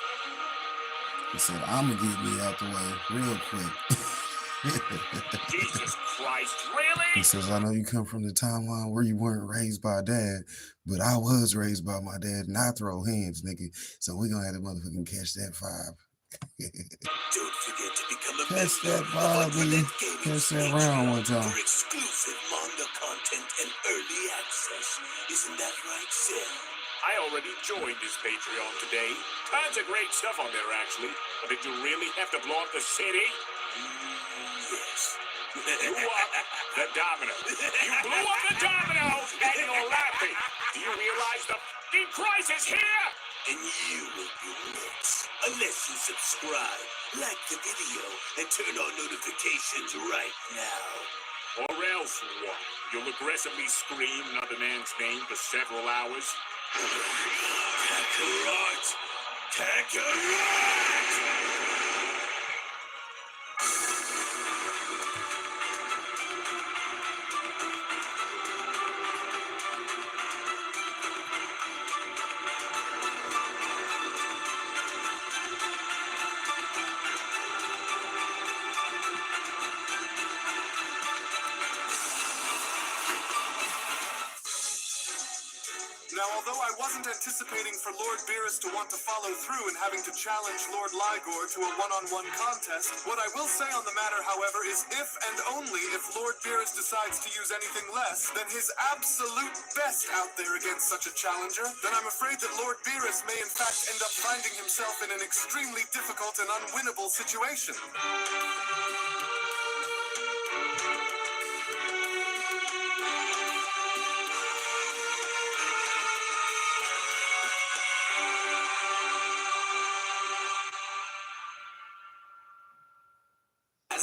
S1: He said, I'm going to get me out the way real quick.
S9: Jesus Christ, really?
S1: He says, I know you come from the timeline where you weren't raised by dad, but I was raised by my dad, and I throw hands, nigga. So we're going to have to motherfucking catch that vibe.
S10: Don't forget to become a
S1: Catch that
S10: member
S1: vibe,
S10: of
S1: nigga.
S10: Unrelent Gaming's
S1: Catch that
S10: Patreon
S1: round one time.
S10: for exclusive manga content and early access. Isn't that right, Sid?
S9: I already joined his Patreon today. Tons of great stuff on there, actually. But did you really have to blow up the city?
S10: Yes.
S9: You up the domino. You blew up the domino, and you're laughing. Do you realize the f***ing crisis here?
S10: And you will be next. Unless you subscribe, like the video, and turn on notifications right now.
S9: Or else what? You'll aggressively scream another man's name for several hours?
S10: Kakarot! Kakarot!
S5: Now, although I wasn't anticipating for Lord Beerus to want to follow through and having to challenge Lord Ligor to a one-on-one contest, what I will say on the matter, however, is if and only if Lord Beerus decides to use anything less than his absolute best out there against such a challenger, then I'm afraid that Lord Beerus may in fact end up finding himself in an extremely difficult and unwinnable situation.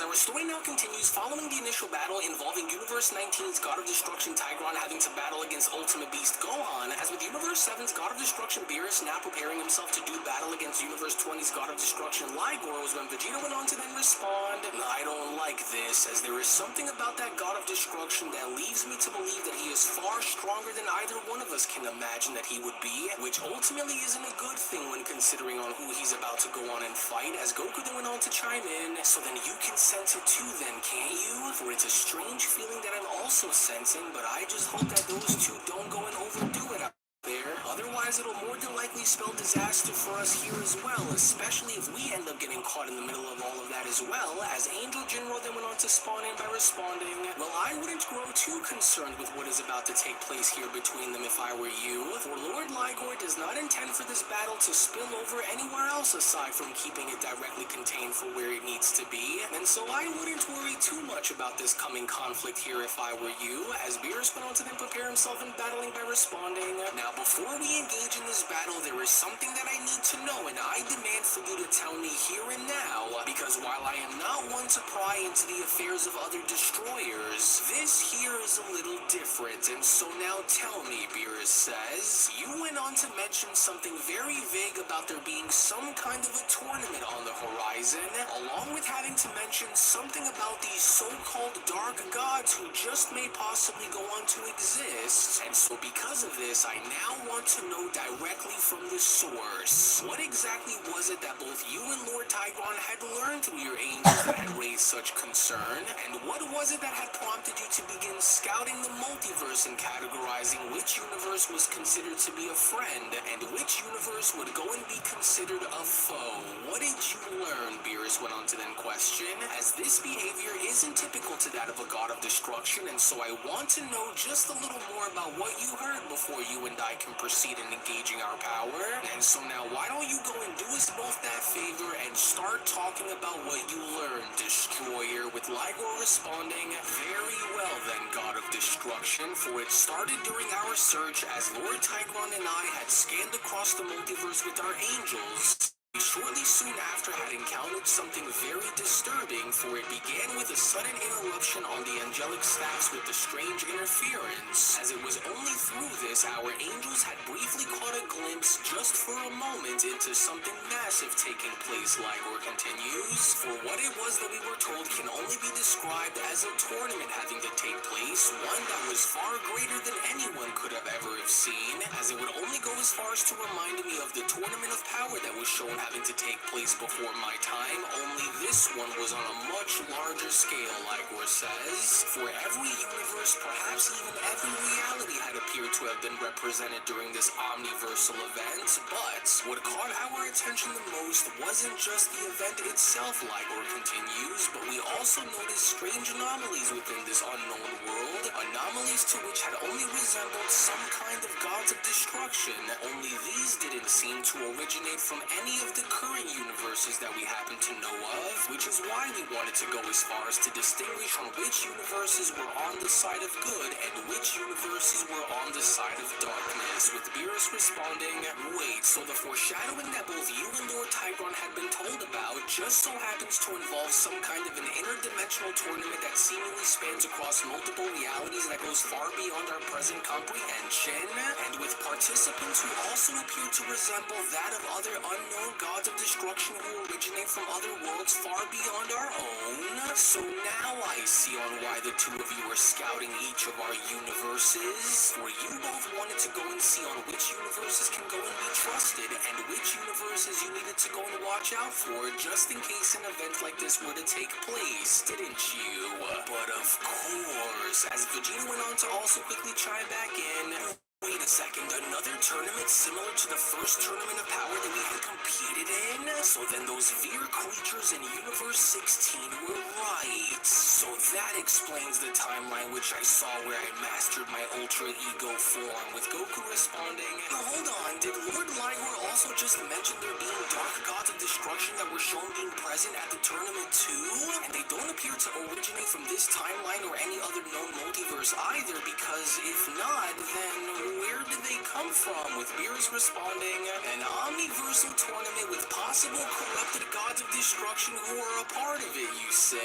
S6: our story now continues following the initial battle involving Universe 19's God of Destruction Tigron having to battle against Ultimate Beast Gohan, as with Universe 7's God of Destruction Beerus now preparing himself to do battle against Universe 20's God of Destruction Ligor was when Vegeta went on to then respond, "I don't like this, as there is something about that God of Destruction that leaves me to believe that he is far stronger than either one of us can imagine that he would be, which ultimately isn't a good thing when considering on who he's about to go on and fight," as Goku then went on to chime in, "So then you can sense it too then, can't you? For it's a strange feeling that I'm also sensing, but I just hope that those two don't go and overdo it out there. Otherwise, it'll more than likely spell disaster for us here as well, especially if we end up getting caught in the middle of all of that as well," as Angel General then went on to spawn in by responding, "Well, I wouldn't grow too concerned with what is about to take place here between them if I were you, for Lord Ligor does not intend for this battle to spill over anywhere else aside from keeping it directly contained for where it needs to be, and so I wouldn't worry too much about this coming conflict here if I were you," as Beerus went on to then prepare himself in battling by responding, "Now before we engage in this battle, there is something that I need to know, and I demand for you to tell me here and now, because while I am not one to pry into the affairs of other destroyers, this here is a little different, and so now tell me," Beerus says, "you went on to mention something very vague about there being some kind of a tournament on the horizon, along with having to mention something about these so-called dark gods who just may possibly go on to exist, and so because of this, I now want to know directly from the source. What exactly was it that both you and Lord Tigron had learned through your angels that had raised such concern? And what was it that had prompted you to begin scouting the multiverse and categorizing which universe was considered to be a friend and which universe would go and be considered a foe? What did you learn?" Beerus went on to then question, as this behavior isn't typical to that of a god of destruction, and so I want to know just a little more about what you heard before you and I can proceed in engaging our power. And so now why don't you go and do us both that favor and start talking about what you learned, Destroyer, with Ligor responding, "Very well then, God of Destruction, for it started during our search as Lord Tigron and I had scanned across the multiverse with our angels. Shortly soon after had encountered something very disturbing, for it began with a sudden interruption on the angelic staffs with the strange interference. As it was only through this our angels had briefly caught a glimpse, just for a moment, into something massive taking place," Ligor continues. "For what it was that we were told can only be described as a tournament having to take place, one that was far greater than anyone could have ever have seen, as it would only go as far as to remind me of the tournament of power that was shown having to take place before my time, only this one was on a much larger scale," Ligor says. "For every universe, perhaps even every reality had appeared to have been represented during this omniversal event, but what caught our attention the most wasn't just the event itself," Ligor continues, "but we also noticed strange anomalies within this unknown world, anomalies to which had only resembled some kind of gods of destruction, only these didn't seem to originate from any of the current universes that we happen to know of, which is why we wanted to go as far as to distinguish on which universes were on the side of good and which universes were on the side of darkness," with Beerus responding, "Wait, so the foreshadowing that both you and Lord Tigron had been told about just so happens to involve some kind of an interdimensional tournament that seemingly spans across multiple realities that goes far beyond our present comprehension, and with participants who also appear to resemble that of other unknown gods of destruction who originate from other worlds far beyond our own? So now I see on why the two of you are scouting each of our universes, for you both wanted to go and see on which universes can go and be trusted and which universes you needed to go and watch out for just in case an event like this were to take place, didn't you? But of course," as Vegeta went on to also quickly chime back in, "Wait a second, another tournament similar to the first tournament of power that we had competed in? So then those Veer creatures in Universe 16 were right. So that explains the timeline which I saw where I mastered my Ultra Ego form," with Goku responding, "Now hold on, did Lord Ligor also just mention there being dark gods of destruction that were shown being present at the tournament too? And they don't appear to originate from this timeline or any other known multiverse either, because if not, then where did they come from? With Beerus responding, an omniversal tournament with possible corrupted gods of destruction who are a part of it, you say?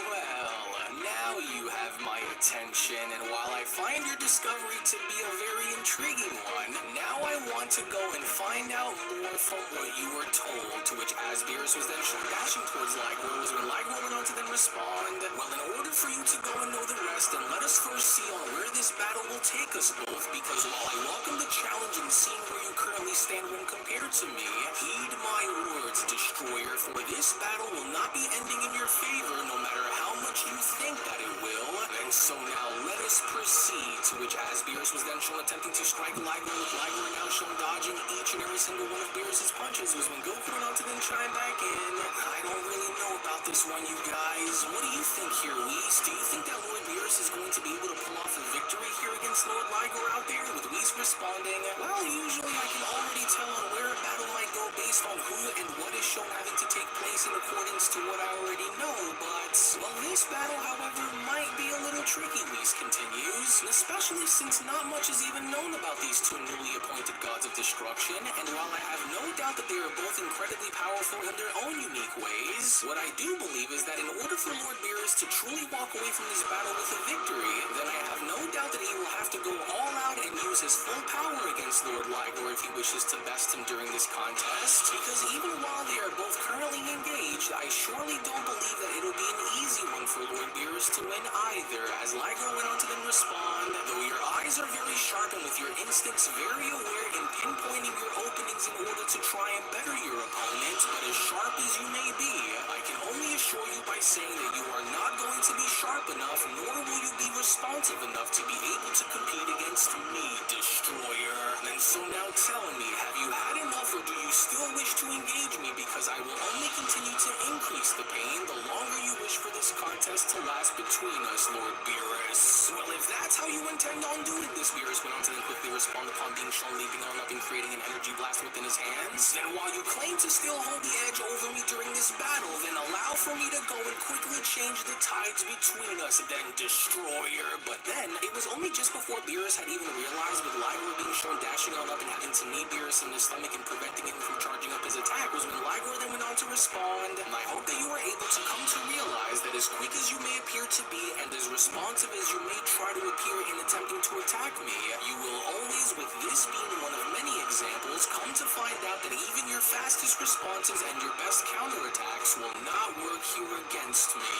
S6: Well, now you have my attention, and while I find your discovery to be a very intriguing one, now I want to go and find out more from what you were told. To which, as Beerus was then dashing towards Ligor, was when Ligor went on to then respond, well, in order for you to go and know the rest, then let us first see on where this battle will take us both, because while I welcome the challenge in seeing where you currently stand when compared to me, heed my words, Destroyer, for this battle will not be ending in your favor, no matter how much you think that it will. And so now let us proceed. To which, as Beerus was then shown attempting to strike Ligor, with Ligor now shown dodging each and every single one of Beerus' punches, was when Goku went on to then chime back in. I don't really know about this one, you guys. What do you think here, Whis? Do you think that Lord Beerus is going to be able to pull off a victory here against Lord Ligor out there? With Whis responding, well, usually I can already tell on where a battle might go based on who and what is shown having to take place in accordance to what I already know, but, well, this battle, however, might be a little tricky, Whis continues, especially since not much is even known about these two newly appointed gods of destruction, and while I have no doubt that they are both incredibly powerful in their own unique ways, what I do believe is that in order for Lord Beerus to truly walk away from this battle with a victory, then I have no doubt that he will have to go all out and use his full power against Lord Ligor if he wishes to best him during this contest, because even while they are both currently engaged, I surely don't believe that it'll be an easy one for Lord Beerus to win either, as Ligor went on to then respond, though your eyes are very sharp and with your instincts very aware in pinpointing your openings in order to try and better your opponent, but as sharp as you may be, I can only assure you by saying that you are not going to be sharp enough, nor will you be responsive enough to be able to compete against me, Destroyer. And so now tell me, have you had enough, or do you still wish to engage me? Because I will only continue to increase the pain the longer you wish for this contest to last between us, Lord Beerus. Well, if that's how you intend on doing this, Beerus went on to then quickly respond upon being shown leaping on up and creating an energy blast within his hands. Then while you claim to still hold the edge over me during this battle, then allow for me to go and quickly change the tides between us, then Destroyer. But then, it was only just before Beerus had even realized, with Ligor being shown dashing on up and having to knee Beerus in the stomach and preventing him from charging up his attack, was when Ligor then went on to respond, and I hope that you are able to come to realize that as quick as you may appear to be, and as responsive as you may try to appear in attempting to attack me, you will always, with this being one of many examples, come to find out that even your fastest responses and your best counterattacks will not work here against me.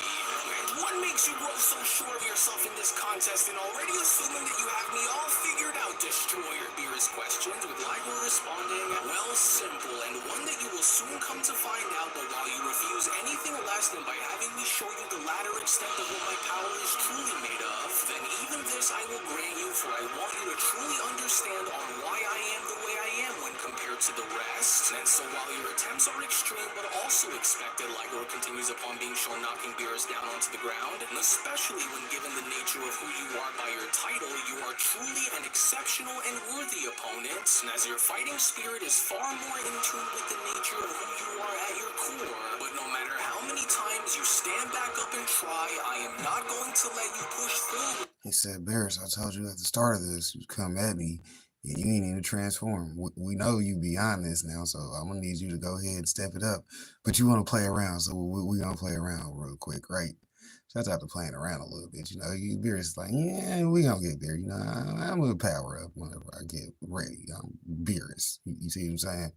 S6: And what makes you grow so sure of yourself in this contest and already assuming that you have me all figured out, Destroyer? Beerus questions, with Ligor responding, well, simple, and one that you will soon come to find out, but while you refuse anything less than by having me show you the latter extent of what my power is truly made of, then even this I will grant you, for I want you to truly understand on why I am the way I am when compared to the rest. And so while your attempts are extreme but also expected, Ligor continues upon being shown knocking Beerus down onto the ground, and especially when given the nature of who you are by your title, you are truly an exceptional and worthy opponent, and as your fighting spirit is far more in tune with the nature of who you are at your core, but no matter how many times you stand back up and try, I am not going to let you push forward.
S1: He said, Beerus, I told you at the start of this, you come at me, and you ain't even transform. We know you beyond this now, so I'm going to need you to go ahead and step it up. But you want to play around, so we're going to play around real quick, right? Shout out to playing around a little bit. You know, Beerus is like, yeah, we going to get there. You know, I'm going to power up whenever I get ready. I'm Beerus. You see what I'm saying?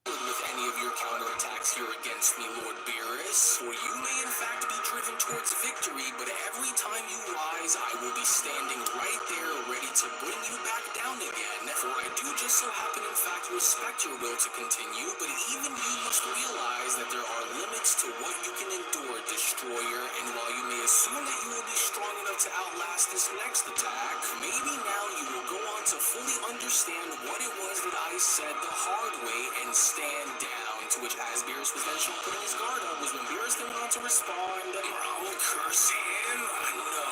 S6: With any of your counterattacks here against me, Lord Beerus, for you may in fact be driven towards victory, but every time you rise, I will be standing right there ready to bring you back down again, for I do just so happen in fact respect your will to continue, but even you must realize that there are limits to what you can endure, Destroyer, and while you may assume that you will be strong enough to outlast this next attack, maybe now you will go on to fully understand what it was that I said the hard way and stand down. To which, as Beerus was then shown putting his guard up, was when Beerus then went on to respond, I will curse him. No.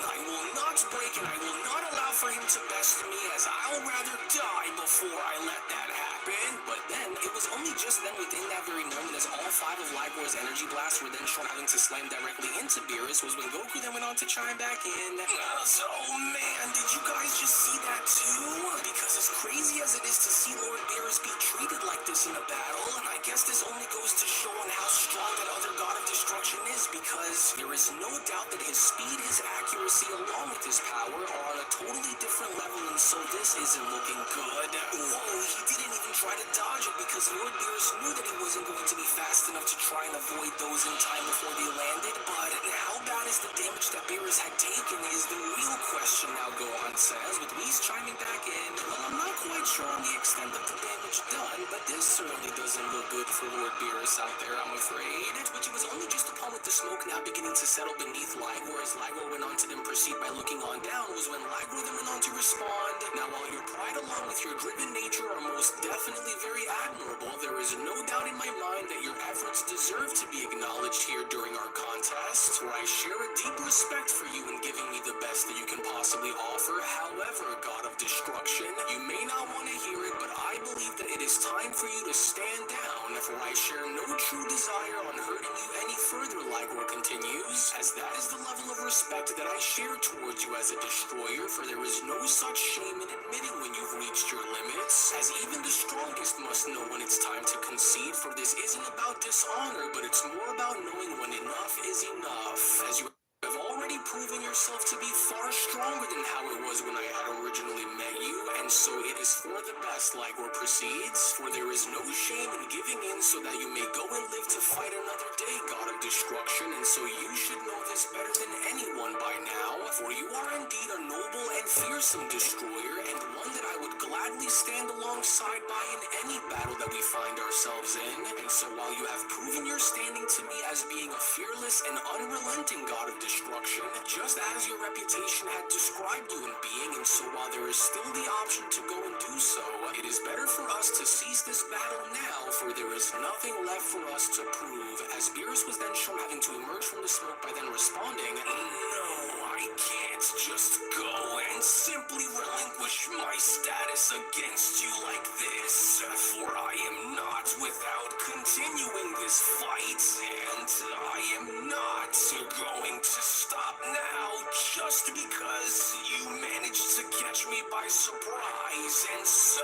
S6: I will not break and I will not allow for him to best me, as I'll rather die before I let that happen. But then, it was only just then within that very moment as as all 5 of Ligor's energy blasts were then shown having to slam directly into Beerus was when Goku then went on to chime back in. So, man, did you guys just see that too? Because as crazy as it is to see Lord Beerus be treated like this in a battle, and I guess this only goes to show on how strong that other god of destruction is, because there is no doubt that his speed, his accuracy, along with his power are on a totally different level, and so this isn't looking good. Whoa, he didn't even try to dodge it because Lord Beerus knew that he wasn't going to be fast enough to try and avoid those in time before they landed, but how bad is the damage that Beerus had taken is the real question now, Gohan says, with Whis chiming back in. Well, I'm not quite sure on the extent of the damage done, but this certainly doesn't look good for Lord Beerus out there, I'm afraid. Which it was only just upon with the smoke now beginning to settle beneath Ligor as Ligor went on to then proceed by looking on down was when Ligor then went on to respond. Now, while your pride along with your driven nature are most definitely very admirable, there is no doubt in my mind that your efforts deserve to be acknowledged here during our contest, where I share a deep respect for you in giving me the best that you can possibly offer. However, God of Destruction, you may not want to hear it, but I believe that it is time for you to stand down, for I share no true desire on hurting you any further, Ligor continues, as that is the level of respect that I share towards you as a destroyer, for there is no such shame in admitting when you've reached your limits, as even the strongest must know when it's time to concede, for this isn't about dishonor, but it's more about knowing when enough is enough, as you have already proven yourself to be far stronger than how it was when I had originally met you, and so it is for the best, Ligor proceeds, for there is no shame in giving in so that you may go and live to fight another day, God of Destruction, and so you should know this better than anyone by now, for you are indeed a noble and fearsome destroyer, and one that I would gladly stand alongside by in any battle that we find ourselves in, and so while you have proven your standing to me as being a fearless and unrelenting God of Destruction, just as your reputation had described you in being, and so while there is still the option to go and do so, it is better for us to cease this battle now, for there is nothing left for us to prove, as Beerus was then shown having to emerge from the smoke by then responding, no, I can't just go and simply relinquish my status against you like this, for I am not without continuing this fight, and I am not going to stop now just because you managed to catch me by surprise, and so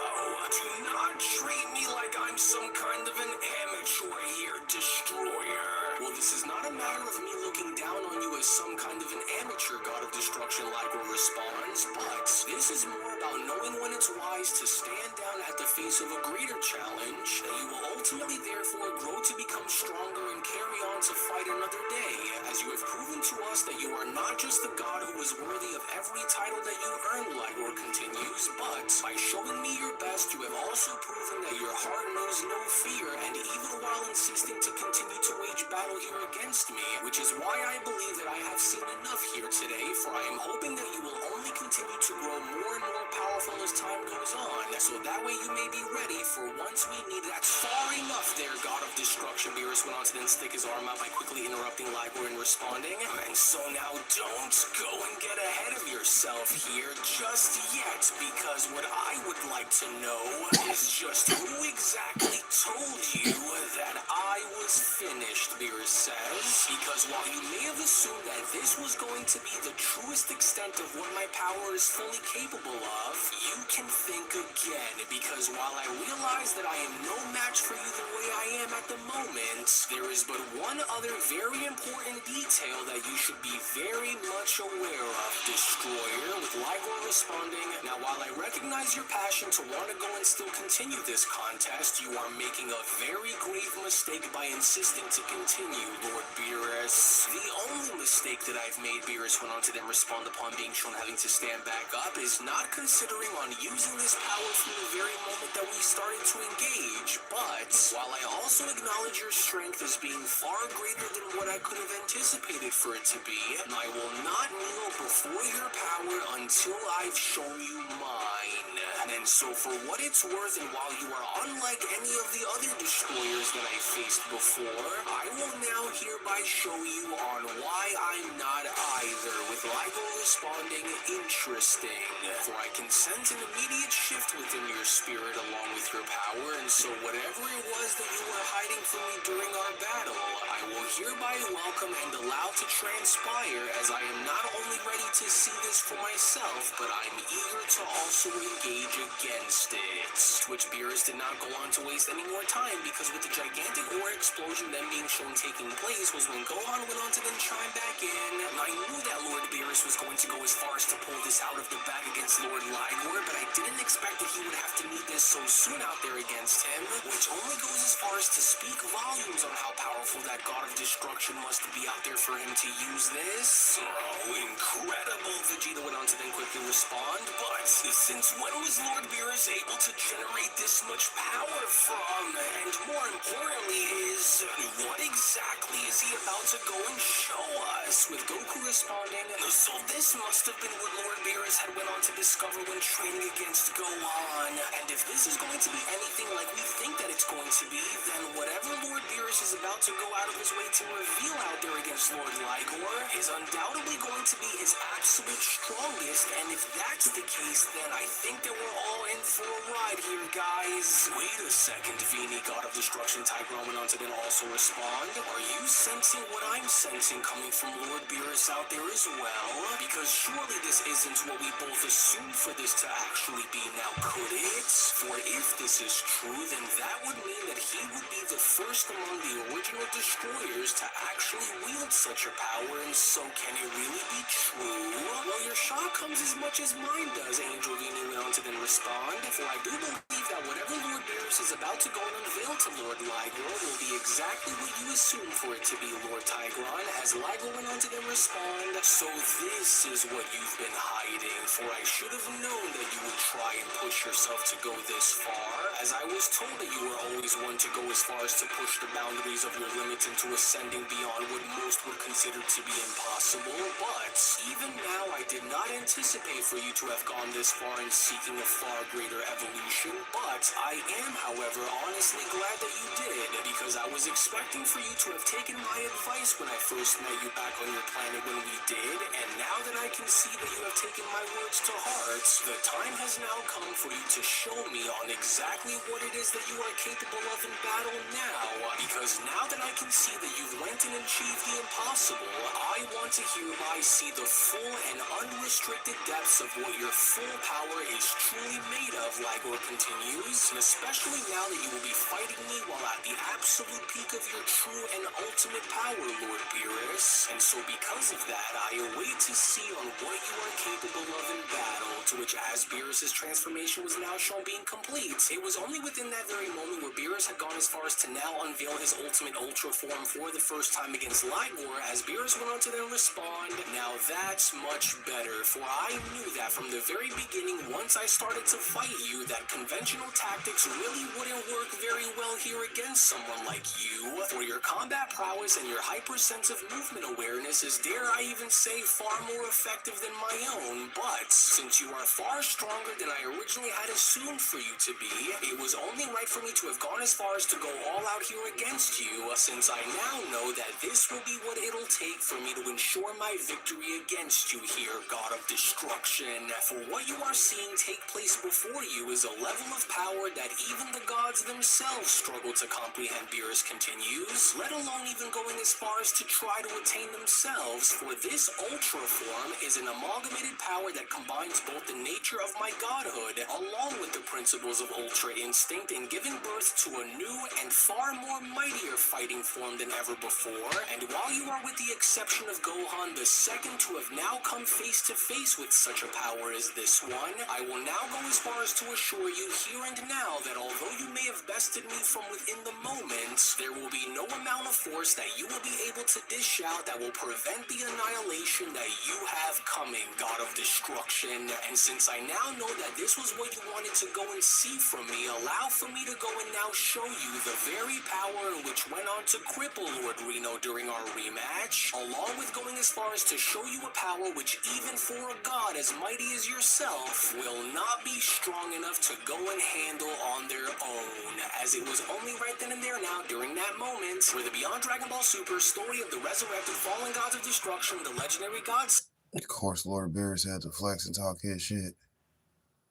S6: do not treat me like I'm some kind of an amateur here, destroyer. Well, this is not a matter of me looking down on you as some kind of an amateur, God of Destruction, Ligor responds, but this is more about knowing when it's wise to stand down at the face of a greater challenge, that you will ultimately therefore grow to become stronger and carry on to fight another day, as you have proven to us that you are not just the god who is worthy of every title that you earned, Ligor continues, but by showing me your best, you have also proven that your heart knows no fear, and even while insisting to continue to wage battle here against me, which is why I believe that I have seen enough here today, for I am hoping that you will only continue to grow more and more powerful as time goes on, so that way you may be ready for once we need. That's far enough there, God of Destruction, Beerus went on to then stick his arm out by quickly interrupting Ligor and responding, and so now don't go and get ahead of yourself here just yet, because what I would like to know is just who exactly told you that I was finished, Beerus says, because while you may have assumed that this was going to be the truest extent of what my power is fully capable of, you can think again, because while I realize that I am no match for you the way I am at the moment, there is but one other very important detail that you should be very much aware of, Destroyer, with Ligor responding, now while I recognize your passion to want to go and still continue this contest, you are making a very grave mistake by insisting to continue, Lord Beerus. The only mistake that I've made, Beerus went on to then respond upon being shown having to stand back up, is not considering on using this power from the very moment that we started to engage, but while I also acknowledge your strength as being far greater than what I could have anticipated for it to be, I will not kneel before your power until I've shown you mine. And so for what it's worth, and while you are unlike any of the other destroyers that I faced before, I will now hereby show you on why I'm not either, with with Ligor responding, interesting. For I can sense an immediate shift within your spirit along with your power, and so whatever it was that you were hiding from me during our battle, I will hereby welcome and allow to transpire, as I am not only ready to see this for myself, but I'm eager to also engage against it. To which beerus did not go on to waste any more time, because with the gigantic ore explosion then being shown taking place was when Gohan went on to then chime back in. I knew that Lord Beerus was going to go as far as to pull this out of the bag against Lord Ligor, but I didn't expect that he would have to meet this so soon out there against him, which only goes as far as to speak volumes on how powerful that God of Destruction must be out there for him to use this. Oh, incredible, Vegeta went on to then quickly respond, but since when was Lord Beerus able to generate this much power from? And more importantly is, what exactly is he about to go and show us? With Goku responding, so this must have been what Lord Beerus had went on to discover when training against Gohan. And if this is going to be anything like we think that it's going to be, then whatever Lord Beerus is about to go out of his way to reveal out there against Lord Ligor is undoubtedly going to be his absolute strongest. And if that's the case, then I think that we're all in for a ride here, guys. Wait a second, Vini, God of Destruction. Tyron went on to then also respond. Are you sensing what I'm sensing coming from Lord Beerus out there as well? Because surely this isn't what we both assumed for this to actually be now, could it? For if this is true, then that would mean that he would be the first among the original destroyers to actually wield such a power, and so can it really be true? Well, your shock comes as much as mine does, Angel Vini went on to then respond, for I do believe that whatever Lord Beerus is about to go and unveil to Lord Ligor will be exactly what you assume for it to be, Lord Tigron, as Ligor went on to then respond. So this is what you've been hiding, for I should have known that you would try and push yourself to go this far, as I was told that you were always one to go as far as to push the boundaries of your limits into ascending beyond what most would consider to be impossible. But even now, I did not anticipate for you to have gone this far in seeking a far greater evolution, but I am, however, honestly glad that you did, because I was expecting for you to have taken my advice when I first met you back on your planet when we did, and now that I can see that you have taken my words to heart, the time has now come for you to show me on exactly what it is that you are capable of in battle now, because now that I can see that you've went and achieved the impossible, I want to hereby see the full and unrestricted depths of what your full power is truly made of, Ligor continues, and especially now that you will be fighting me while at the absolute peak of your true and ultimate power, Lord Beerus, and so because of that, I await to see on what you are capable of in battle, to which as Beerus' transformation was now shown being complete, it was only within that very moment where Beerus had gone as far as to now unveil his ultimate ultra form for the first time against Ligor, as Beerus went on to then respond, now that's much better, for I knew that from the very beginning, once I started to fight you, that conventional tactics really wouldn't work very well here against someone like you, for your combat prowess and your hypersensitive movement awareness is, dare I even say, far more effective than my own, but since you are far stronger than I originally had assumed for you to be, it was only right for me to have gone as far as to go all out here against you, since I now know that this will be what it'll take for me to ensure my victory against you here, God of Destruction. For what you are seeing take place before you is a level of power that even the gods themselves struggle to comprehend, Beerus continues, let alone even going as far as to try to attain themselves, for this ultra form is an amalgamated power that combines both the nature of my godhood along with the principles of ultra instinct in giving birth to a new and far more mightier fighting form than ever before. And while you are with the exception of Gohan the second to have now come face to face with such a power as this one, I will now go as far as to assure you here and now that although you may have bested me from within the moment, there will be no amount of force that you will be able to dish out that will prevent the annihilation that you have coming, God of Destruction. And since I now know that this was what you wanted to go and see from me, allow for me to go and now show you the very power in which went on to cripple Lord Reno during our rematch, along with going as far as to show you a power which even for a god as mighty as yourself will not be strong enough to go and handle on their own, as it was only right then and there now during that moment where the Beyond Dragon Ball Super story of the resurrected fallen gods of destruction, the legendary gods
S1: Of course, Lord Beerus had to flex and talk his shit.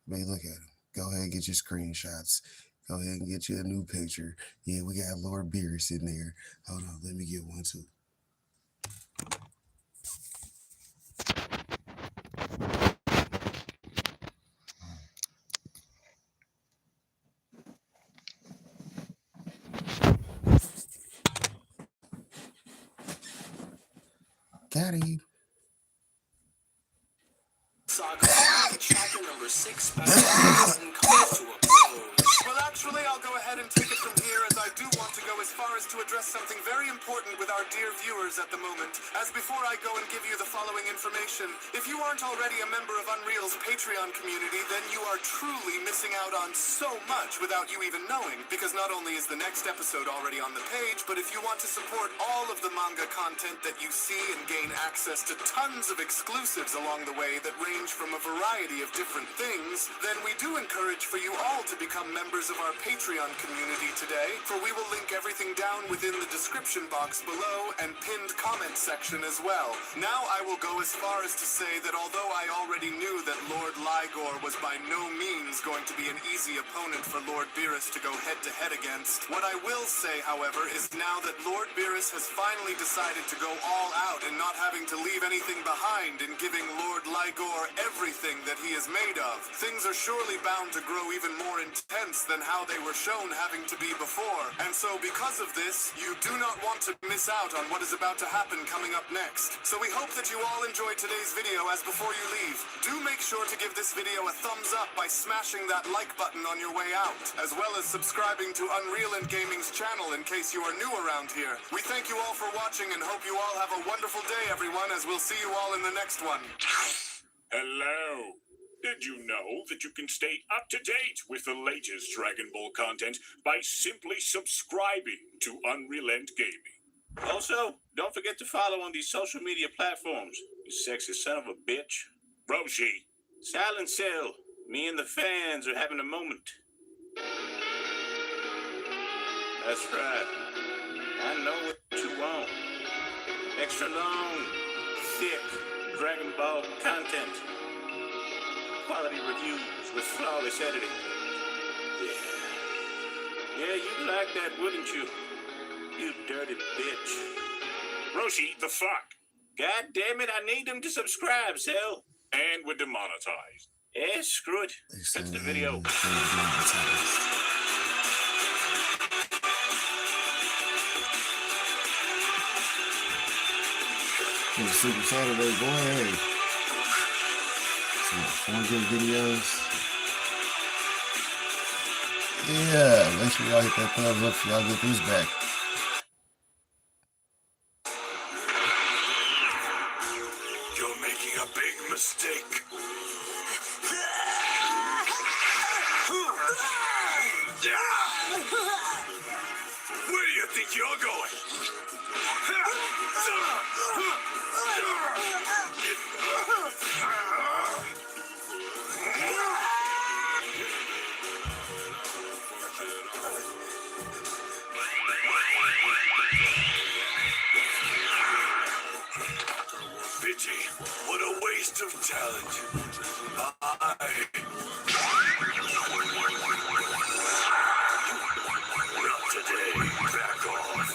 S1: But look at him. Go ahead and get your screenshots. Go ahead and get you a new picture. Yeah, we got Lord Beerus in there. Hold on, let me get one too. Got him.
S6: Saga chapter number 6 comes to a close.
S5: Well, actually, I'll go ahead and take it from here, as I do want to go as far as to address something very important with our dear viewers at the moment. As before I go and give you the following information, if you aren't already a member of Unreal's Patreon community, then you are truly missing out on so much without you even knowing, because not only is the next episode already on the page, but if you want to support all of the manga content that you see and gain access to tons of exclusives along the way that range from a variety of different things, then we do encourage for you all to become members of our Patreon community today, for we will link everything down within the description box below and pinned comment section as well. Now I will go as far as to say that although I already knew that Lord Ligor was by no means going to be an easy opponent for Lord Beerus to go head-to-head against, what I will say, however, is now that Lord Beerus has finally decided to go all out and not having to leave anything behind in giving Lord Ligor everything that he is made of, things are surely bound to grow even more intense than how they were shown having to be before. And so because of this, you do not want to miss out on what is about to happen coming up next. So we hope that you all enjoyed today's video. As before you leave, do make sure to give this video a thumbs up by smashing that like button on your way out, as well as subscribing to Unreal and Gaming's channel in case you are new around here. We thank you all for watching and hope you all have a wonderful day, everyone, as we'll see you all in the next one.
S9: Hello. Did you know that you can stay up to date with the latest Dragon Ball content by simply subscribing to Unreal and Gaming? Also, don't forget to follow on these social media platforms, you sexy son of a bitch. Roshi. Silent Cell. Me and the fans are having a moment. That's right. I know what you want. Extra long, thick Dragon Ball content. Quality reviews with flawless editing. Yeah, you'd like that, wouldn't you? You dirty bitch. Roshi, the fuck? God damn it, I need them to subscribe, Cell. And we're demonetized. Yeah, screw it. That's the video.
S1: Super Saturday, boy. Some fun good videos. Yeah, make sure y'all hit that thumbs up so y'all get these back.
S8: You're making a big mistake. Where do you think you're going? Pity, what a waste of talent. Not today, back off.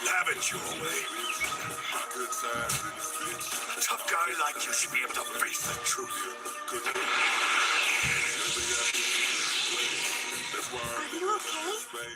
S8: Have it your way. A tough guy like you should be able to face the truth.
S11: Are you okay?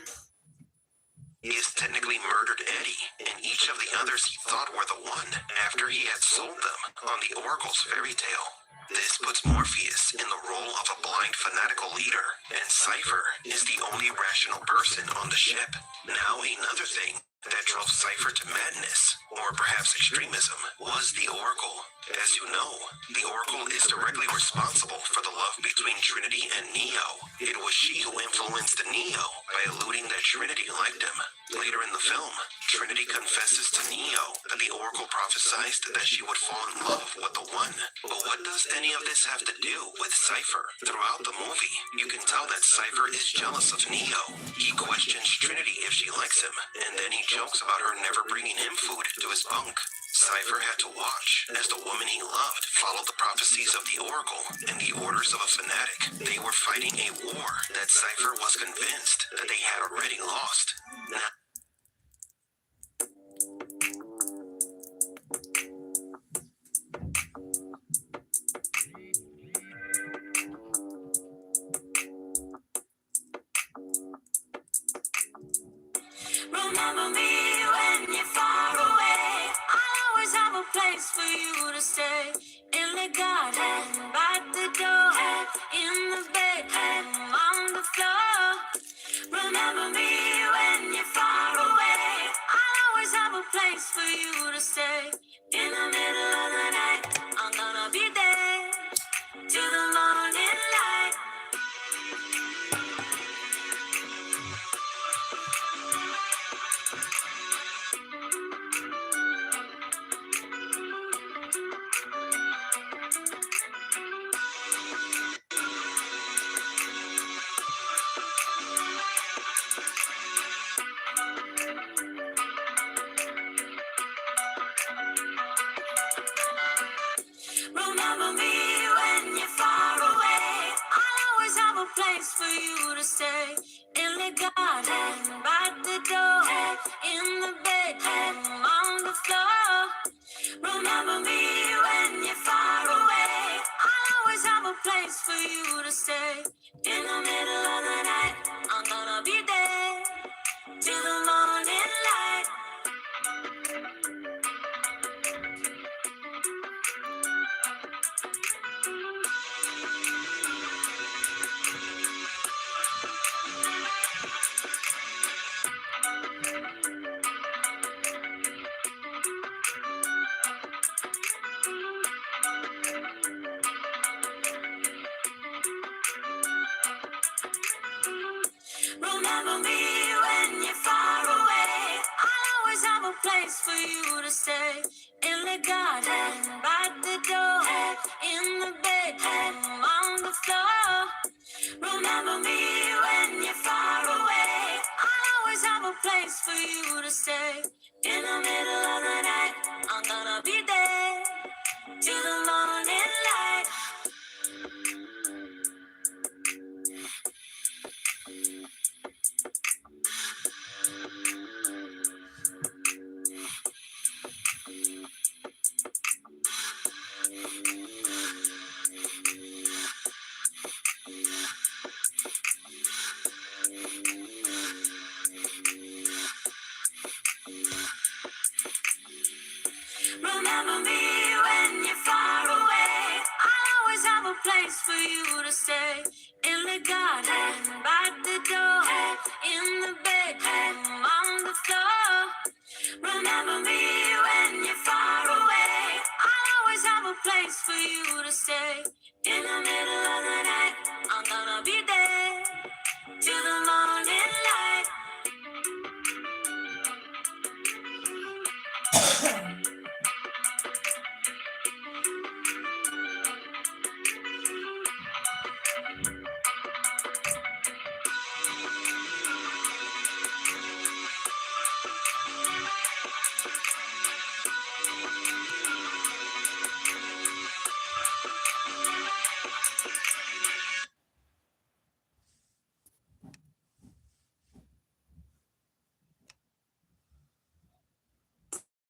S2: He has technically murdered Eddie and each of the others he thought were the one after he had sold them on the Oracle's fairy tale. This puts Morpheus in the role of a blind fanatical leader, and Cypher is the only rational person on the ship. Now another thing that drove Cypher to madness, or perhaps extremism, was the Oracle. As you know, the Oracle is directly responsible for the love between Trinity and Neo. It was she who influenced Neo by alluding that Trinity liked him. Later in the film, Trinity confesses to Neo that the Oracle prophesied that she would fall in love with the One. But what does any of this have to do with Cypher? Throughout the movie, you can tell that Cypher is jealous of Neo. He questions Trinity if she likes likes him, and then he jokes about her never bringing him food to his bunk. Cypher had to watch as the woman he loved followed the prophecies of the Oracle and the orders of a fanatic. They were fighting a war that Cypher was convinced that they had already lost. Now,
S11: remember me when you're far away. I'll always have a place for you to stay. In the garden, by the door, in the bedroom, on the floor. Remember me when you're far away. I'll always have a place for you to stay. In the middle of the night, I'm gonna be there till the morning light. Remember me when you're far away. I'll always have a place for you to stay. In the garden, by the door, in the bedroom, on the floor. Remember me when you're far away. I'll always have a place for you to stay. In the middle of the night, I'm gonna be there till the morning light. Remember me when you're far away. I'll always have a place for you to stay. In the garden, by the door, in the bedroom, on the floor. Remember me when you're far away. I'll always have a place for you to stay. In the middle of the night, I'm gonna be there till the morning light.